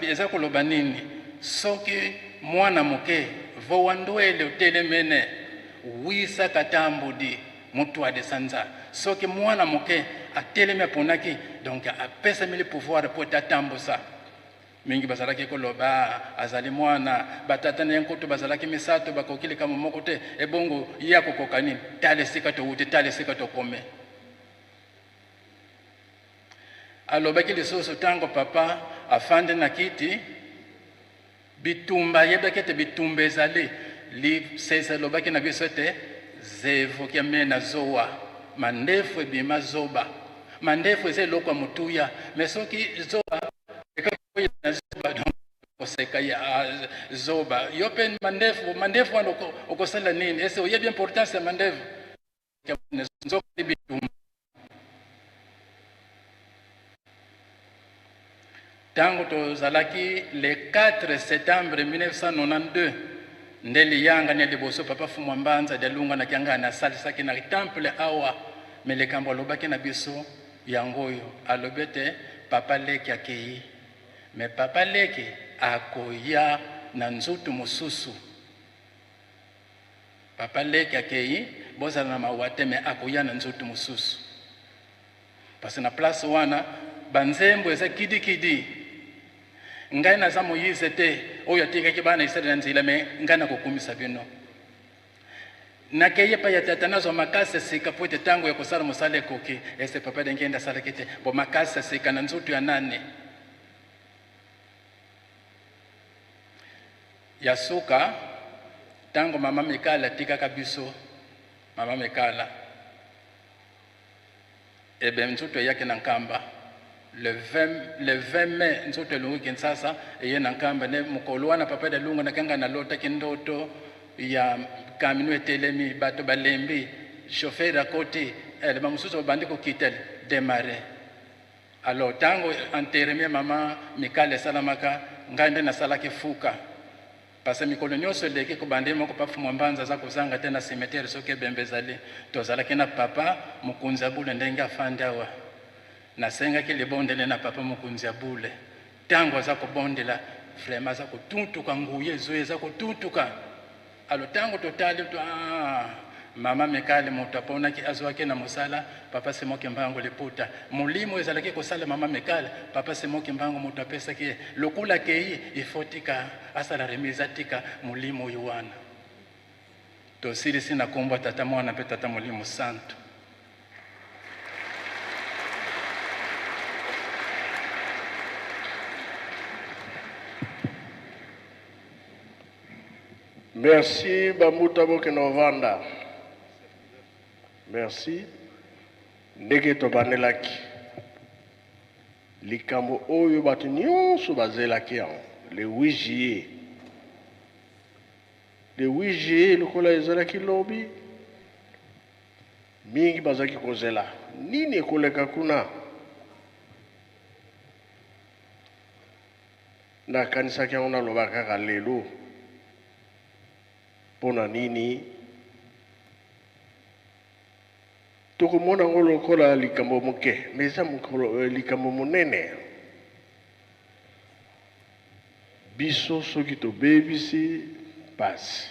eza koloba nini soki mwana moke vo wandwele utelemene wisa katambudi mutwade sanza soki mwana moke ateleme ponaki donc apesa mili pouvoir pour tatambusa mingi bazalaki koloba azali mwana batata na yankoto bazalaki misato bakokile kama moko te ebongo yako kokani tale sika to uti tale sika to kome alobaki lisusu tango papa afande na kiti bitumba yebekete bitumba ezali li sesa lobaki na biso te zevo kia mena zoa mandefu ebima zoba mandefu eze lokwa mutuya mesoki zoa ekakoya na zoba donc oseka ya zoba yopen mandefu wana okosala nini ese oyebi importance ya mandefu kia zoba bitumba tango tozalaki le 4 septembre 1992 ndeli yanga ne liboso papa Fumambanza de lunga na kianga na salisaki na temple awa melekambo alobaki na biso yangoyo alobete papa leki akei me papa leki akoya na nzutu mususu papa leki akei bozala na mawate me akoya na nzutu mususu parce na place wana banzembo eza kidi ngai na za Moïse te oyo atikaki bana Israeli na nzila me ngai na kokumisa bino nakeye pa ya tata nazo makasa sika pote tango ya kosala mosala ekoki ese papa Dengenda sala kete bo makasa sika na nzutu ya nane ya suka tango mama Mikala atikaka biso mama Mikala ebe nzoto yake na nkamba le 20 mai nzoto elungu Kinshasa eye na nkamba ne mukolo wana papa de lungu nakanga na lota kindoto ya kamino etelemi bato balembi chauffeur à côté elle ba mususu bandi ko kitel démarrer alors tango enterrement mama Mikala salamaka ngande na salaki fuka parce que mikolo nyonso leki ko bande moko pa fumwa mbanza za kozanga tena cimetière soke bembezali tozalaki na papa mukunza bule ndenge afandi awa nasengaki libondele na papa mukunzi ya bule tango aza kobondela vraiment aza kotuntuka nguye ezo eza kotuntuka alo tango totali mama Mikala moto aponaki azwaki na mosala papa semoki mbango liputa mulimo ezalaki kosala mama Mikala papa semoki mbango moto apesaki lokula kei ifotika asala remise atika mulimo yuana to sirisi na kombo tata mwana pe tata mulimo santo. Merci Bamuta Bokenovanda. Merci. Ndenge tobanelaki. Likambo oyo batu nyonso bazelaki yango. Le 8 juillet. Le 8 juillet lokola ezalaki lobi. Mingi bazaki kozela. Nini ekoleka kuna? Nakanisaki yango naloba kaka lelo. Pona nini tokomona ngo lokola likambo moke mais eza likambo monene biso soki tobebisi pasi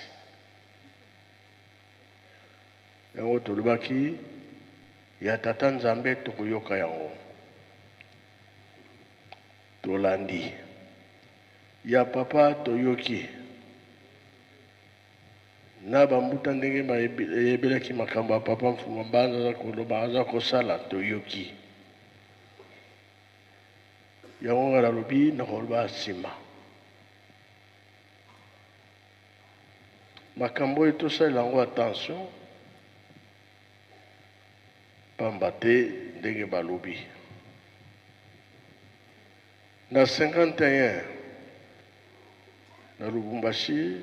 yango tolobaki ya tata Nzambe tokoyoka yango tolandi ya papa toyoki na bambuta ndenge bayebelaki makambo ya papa mfuma mbanza aza koloba aza kosala toyoki yango nga nalobi nakoloba nsima makambo oyo tosalela yango attention pamba te ndenge balobi na 51 na Lubumbashi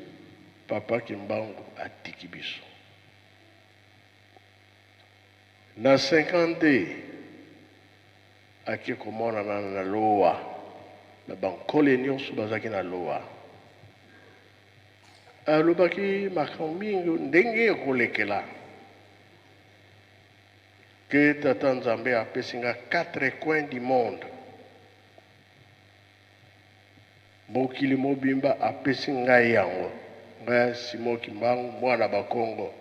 papa Kimbangu atiki biso na 52 ake komonana na loa na bankole nyonso bazaki na loa alobaki makambo mingi ndenge ekolekela ke tata Nzambe apesi nga 4 coins du monde mokili mobimba apesi ngai yango ngai Simon Kimbangu mwana bakongo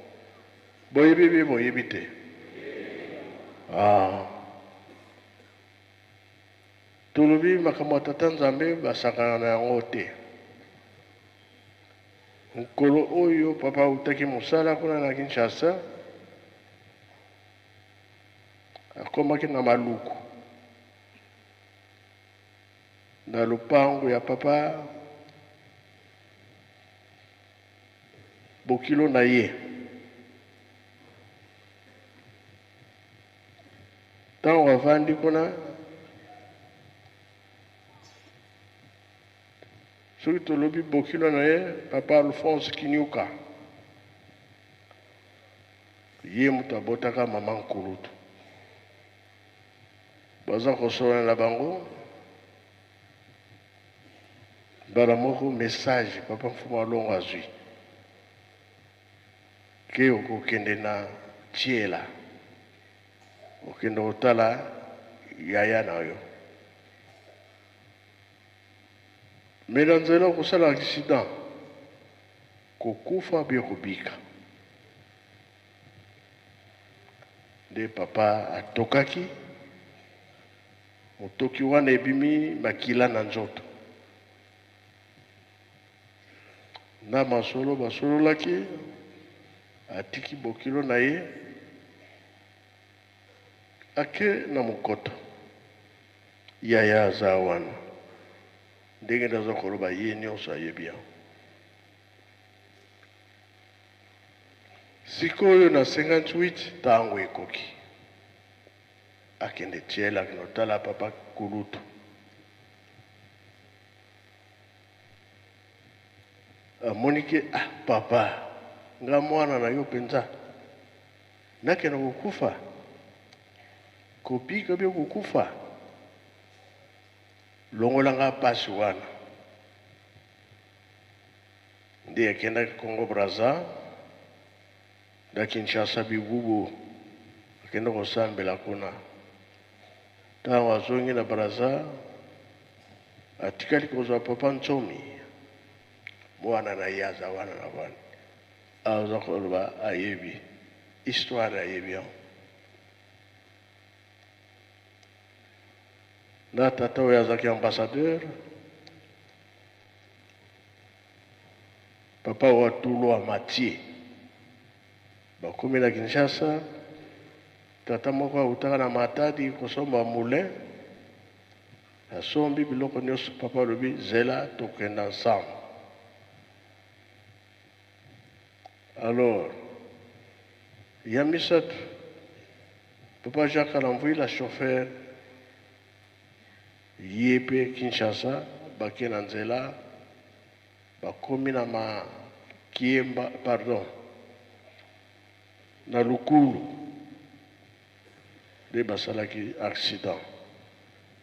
boyebi boyebi te tolobi makambo ya tata Nzambe basakana na yango te nkolo oyo papa utaki mosala kuna na Kinshasa akomaki na maluku na lupango ya papa bokilo na ye tango avandi kuna soki tolobi bokilo na ye papa Alphonse Kinyuka ye moto abotaka mama nkulutu baza kosola na bango bala moko message papa mfuma longo azwi ke okokende na tiela okende kotala yaya na yo me na nzela kosala accident kokufa bie kobika nde papa atokaki motoki wana ebimi makila na nzoto na masolo basololaki atiki bokilo na ye ake na mokoto yaya aza wana ndenge naza koloba ye nyonso ayebi yango sikoyo na 58 tango ekoki akende tiela kinotala papa kulutu amonike papa nga mwana na yo penza nakena kukufa kopika byo kukufa longola nga pasi wana ndi akenda Congo Brazza da Kinshasa bigubu akenda kosambela kuna ntango azongi na Brazza atikali kozwa papa Ntsomi mwana na ye aza wana na wana aza koloba ayebi histoire ayebi na tata oyo azalaki ambassadeur papa wa Tulo Amatie bakomi na Kinshasa tata moko autaka na Matadi kosomba moulin asombi biloko nyonso papa alobi zela tokenda ensemble. Alors Yamisat papa Jacques Alamvoui la chauffeur yepe Kinshasa bake na nzela bakomi na Kiemba pardon na Lukulu de basalaki accident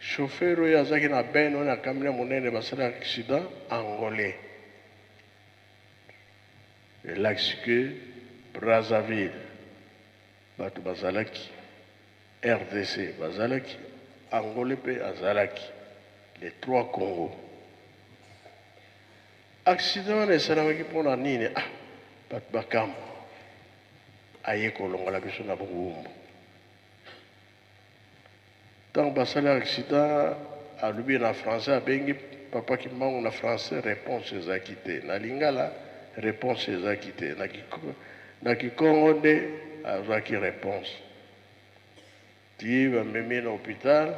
chauffeur oyo azaki na beno na kamina monene basalaki accident angolais elakisi ke Brazzaville bato bazalaki RDC bazalaki angolais pe azalaki les trois Congo accident wana esalamaki mpona nini bato bakambo aye kolongola biso na bongumbu ntango basali accident alobi na français abengi papa Kimbangu na français réponse ezalaki te na lingala réponse ezalaki te na Kikongo nde azwaki réponse ti bamemi na hôpital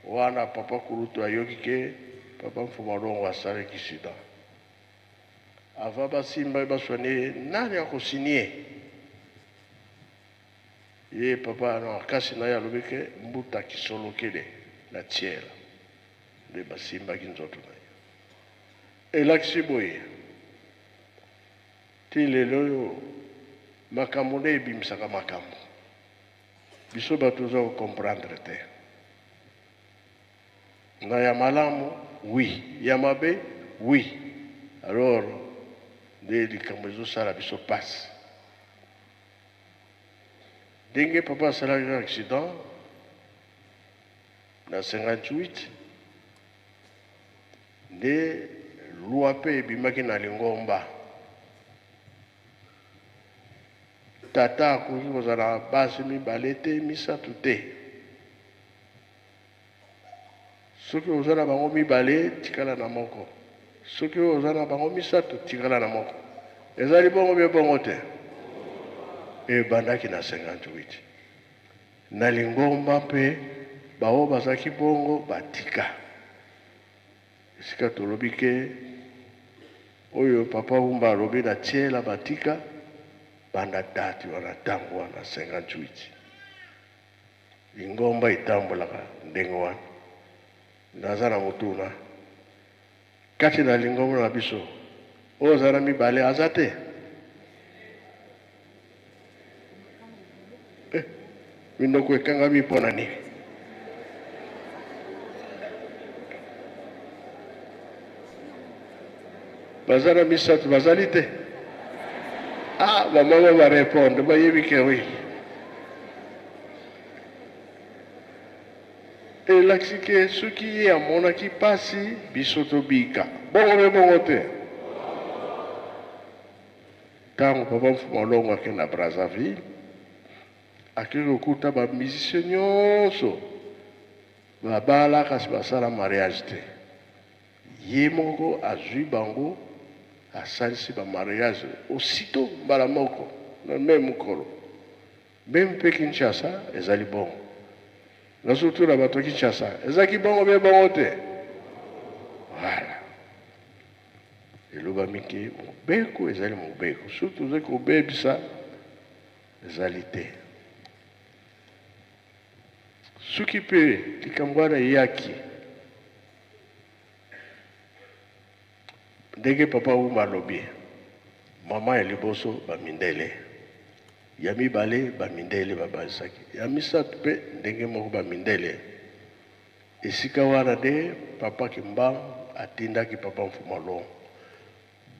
wana papa Kulutu ayoki ke papa Mfumalongo asali accident avant basimba baswane nani akosinie ye papa na kasi na ye alobi ke mbuta kisolokele na tiela nde basimbaki nzoto na ye elakisi boye ti lelo oyo makambo nde ebimisaka makambo biso bato oza kokomprendre te na ya malamu oui ya mabe oui alors nde likambo ezosala biso pasi ndenge papa asalaki accident na 58 nde lwa mpe ebimaki na Lingomba tata akoki kozala basi mibale te misato te soki oza na bango mibale tikala na moko soki oza na bango misato tikala na moko ezali bongo bie bongo te ebandaki na 58 na Lingomba mpe bao bazalaki bongo batika esika tolobi ke oyo papa Umba alobi na tiela batika banda dati wana ntango wana 58 Lingomba etambolaka ndenge wana naza na motuna kati na Lingomba na biso oyo aza na mibale aza te minoko ekangami mpona nini baza na misato bazali te bamama barépondre bayebi ke wi elakisi ke soki ye amonaki pasi biso tobika bongo be bongo te ntango papa Mfumalongo akende na Brazzaville akiri kokuta bamusicien nyonso babala kasi basala mariage te ye moko azwi bango asalisi bamariage aussitôt mbala moko na meme mokolo meme mpe Kinshasa ezali bongo nazotuna bato Kinshasa ezalaki bongo be bongo te voilà elobami ke mobeko ezali mobeko surtout ozali kobebisa ezali te soki mpe likambo wana eyaki ndenge papa Ouma alobi mama ya liboso bamindele ya mibale bamindele babalisaki ya misato mpe ndenge moko bamindele esika wana nde papa Kimbangu atindaki papa Mfumalongo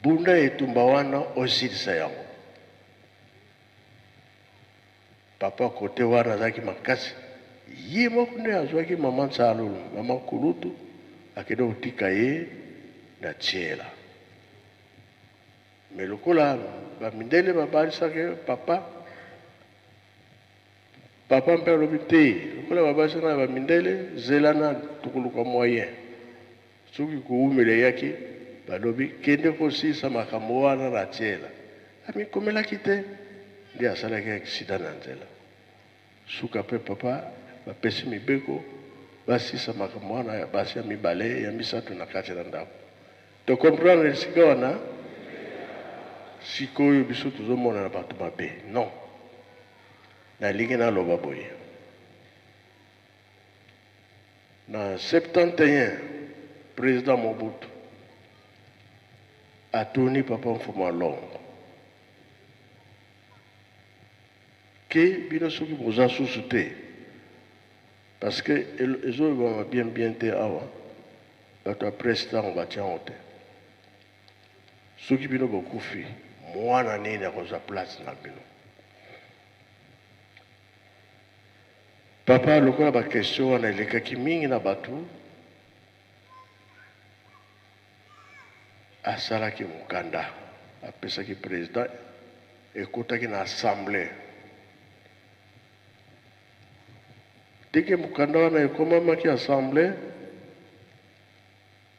bunda etumba wana osilisa yango papa kote wana azalaki makasi ye moko nde azwaki mama Nsalulu mama Kulutu akende kotika ye na tiela me lokola bamindele babalisaki papa mpe alobi te lokola babalisaki na bamindele zelana tokoluka moyen soki koumela eyaki balobi kende kosilisa makambo wana na tiela amikomelaki te nde asalaki aksida na nzela suka mpe papa bapesi mibeko basilisa makambo wana ya basi ya mibale ya misato na kati na ndako tokomprendre esika wana sikoyo biso tozomona na bato mabe non nalingi naloba boye na 71 président Mobutu atuni papa Mfumalongo ke bino soki boza susu te parce que ezoyebama bien te awa bato ya presse ntango batiango te soki bino bokufi mwana nini akozwa place na bino papa lokola bakestio wana elekaki mingi na bato asalaki mokanda apesaki président ekotaki na assemblée ndenge mokanda wana ekomamaki assemblée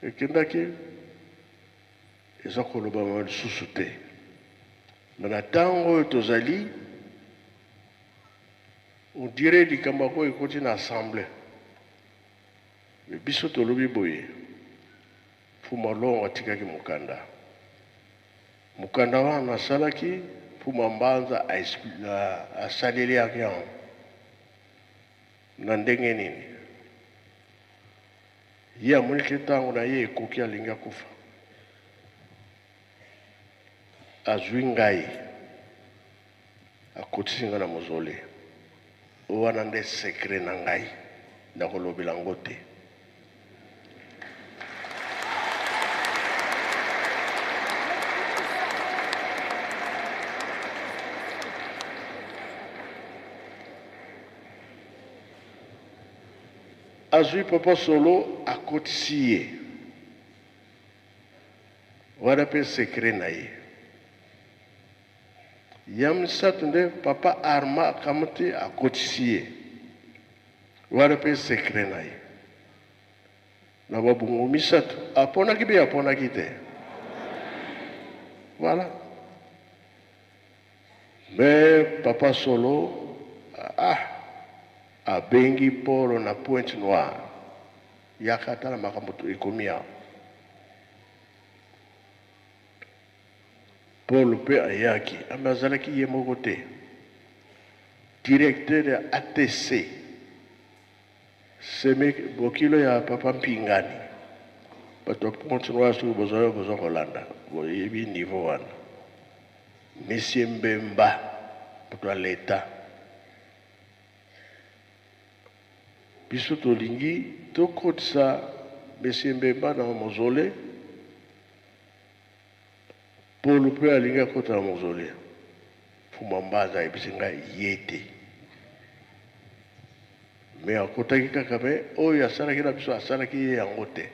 ekendaki eza kolobama lisusu te me na ntango oyo tozali on dirait likambo yango ekoti na assemblée me biso tolobi boye Mfumalongo atikaki mokanda wana asalaki Mfuma Mbanza asaleli yaki yango na ndenge nini ye amoniki ntango na ye ekoki alingi akufa azwi ngai akotisi nga na mozole o wana nde sekre na ngai nakolobela yango te azwi papa solo akotisi ye wana mpe sekre na ye ya misato nde papa Arma Kamuti akotisi ye wana mpe sekre na ye na babungu misato aponaki mpe aponaki te voilà me papa solo abengi Polo na Pointe Noire yakata na makambo ekomi awa Paul mpe ayaki ame azalaki ye moko te directeur ya ATC seme bokilo ya papa Mpingani bato Pointe Noire soki boza kolanda boyebi niveau wana Monsieur Mbemba bato ya leta biso tolingi tokotisa Monsieur Mbemba na mozole Paul mpe alingi akota na mozole Mfuma Mbanza ayebisi ngai ye te me akotaki kaka me oyo asalaki na biso asalaki ye yango te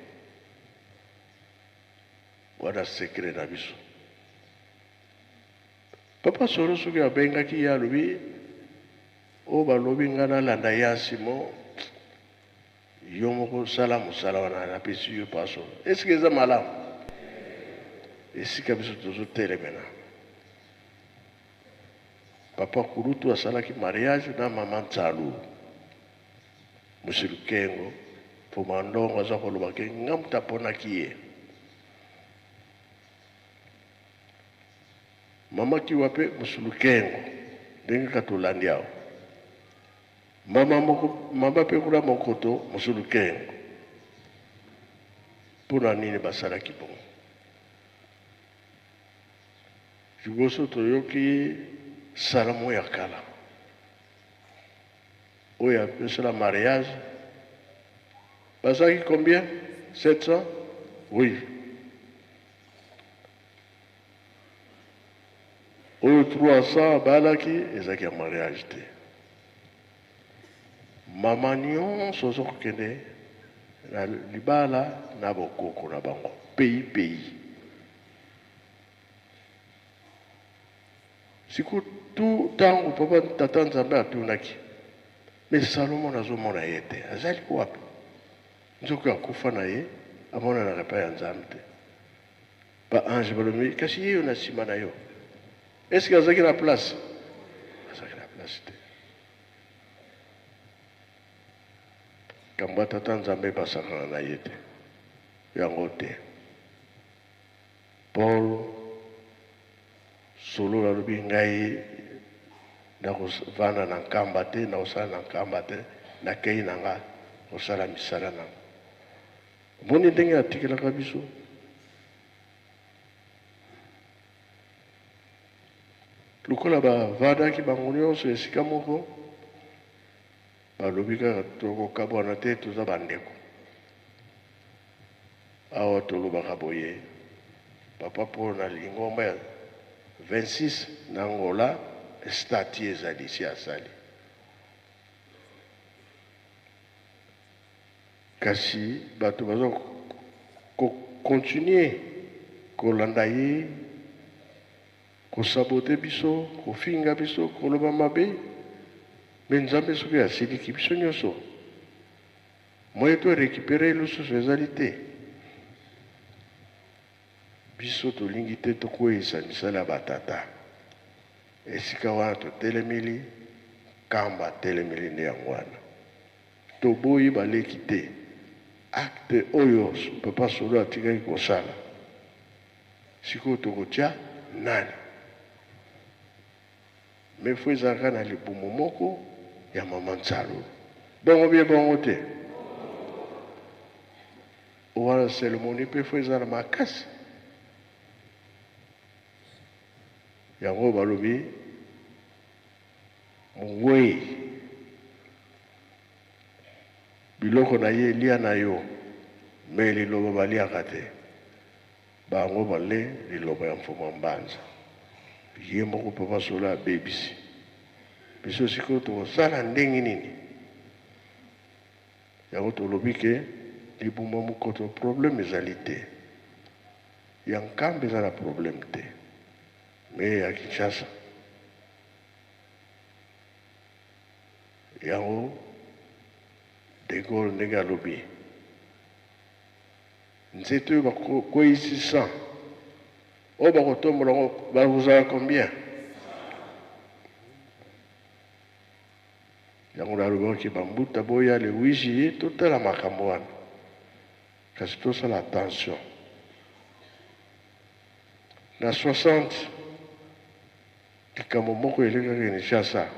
wana sekre na biso papa solo soki abengaki ye alobi oyo balobi ngai nalanda ya nsimo yo moko sala mosala wana napesi yo paso eske eza malamu esika biso tozotelemena papa Kulutu asalaki mariage na mama Nsalulu Musilukengo Mfuma Ndongo aza kolobaki nga mutu aponaki ye mama Kiwa mpe Musilukengo ndenge katolandi awa mama mpe kuna mokoto mosulu kengo mpona nini basalaki bongo liboso toyoki salamo ya kala oyo apesala mariage bazalaki combien 700 oui oyo 300 balaki ezalaki ya mariage te mama nyonso ozokokende na libala na bokoko na bango pays siku tu ntango papa tata nzambe atunaki me salomo nazomona ye te azali wapi nzoki akufa na ye amonanaka epai ya nzambe te baange balobi kasi yeyo na nsima na yo eske azalaki na place azalaki na place te kambo ya tata nzambe ebasakana na ye te yango te paul solo alobi ngai nakovanda na nkamba te nakosala na nkamba te nakei na nga kosala misala nango omoni ndenge atikelaka biso lokola bavandaki bango nyonso esika moko balobi kaka tokokabwana te toza bandeko awa tolobaka boye papa mpo na lingomba ya 26 na Angola stati ezali si asali kasi bato baza kokontinue kolanda ye kosabote biso kofinga biso koloba mabe me nzambe soki asiliki biso nyonso moye torekipere lisusu ezali te biso tolingi te tokweyisa misala ya batata esika wana totelemeli kamba telemeli nde yango wana toboyi baleki te acte oyo papa solo atikaki kosala sikoyo tokotia nani me fo ezalaka na libumu moko ya mama nzalo bongo bie bongo te wana seremoni mpe fo eza na makasi yango balobi mowei biloko na ye elia na yo me liloba baliaka te bango bale liloba ya mfumu mbanza ye moko papa solo abebisi biso sikoyo tokosala ndenge nini yango tolobi ke libumba mokoto problème ezali te ya nkambe eza na problème te me ya Kinshasa yango de Gaulle ndenge alobi nzete oyo bakweyisi 100 oyo bakotombola yango bakozala combien yango nalobaki bambuta boya le 8 juillet totala makambo wana kasi tosala attention na 60 likambo moko elekaki Kinshasa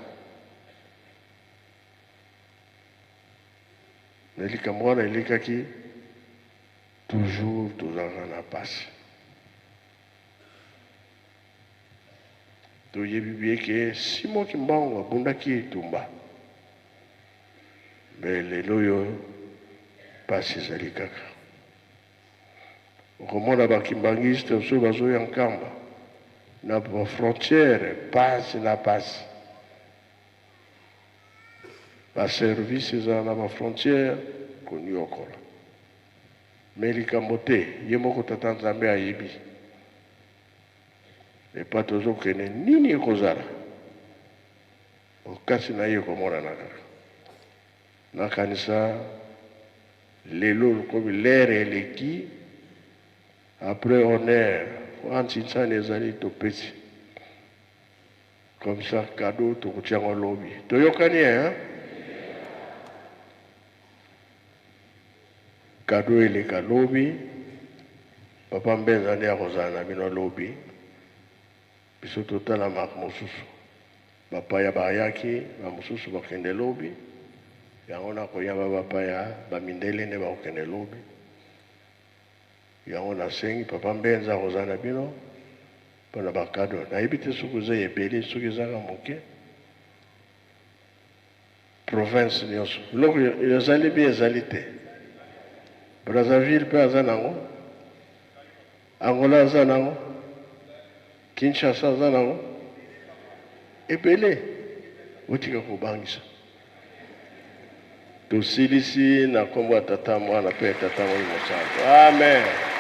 me likambo wana elekaki toujours tozalaka na pasi toyebi bie ke Simon Kimbangu abundaki etumba me lelo oyo pasi ezali kaka okomona bakimbangiste oso bazoya nkamba na bafrontiere pasi na pasi baservice ezala na bafrontiere koniokola me likambo te ye moko tata nzambe ayebi epa tozokende nini ekozala okasi na ye komonana kaka nakanisa lelo lokomi lere eleki après honneur wantsinsani ezali topesi comme ça cadeau tokutiango lobi toyokani hein cadeau eleka lobi papa mbenza nde akozala na bino lobi biso totala mak mosusu bapaya bayaki bamosusu bakende lobi yango nakoyamba bapaya bamindele nde bakokende lobi yango nasengi papa mbenza akozala na bino mpona bakado nayebi te soki oza ebele soki ezaka moke province nyonso biloko ezali bi ezali te Brazzaville mpe aza nango Angola aza nango Kinshasa aza nango ebele otika kobangisa tosilisi na kombo ya tata mwana mpe tata moi mosantu amen.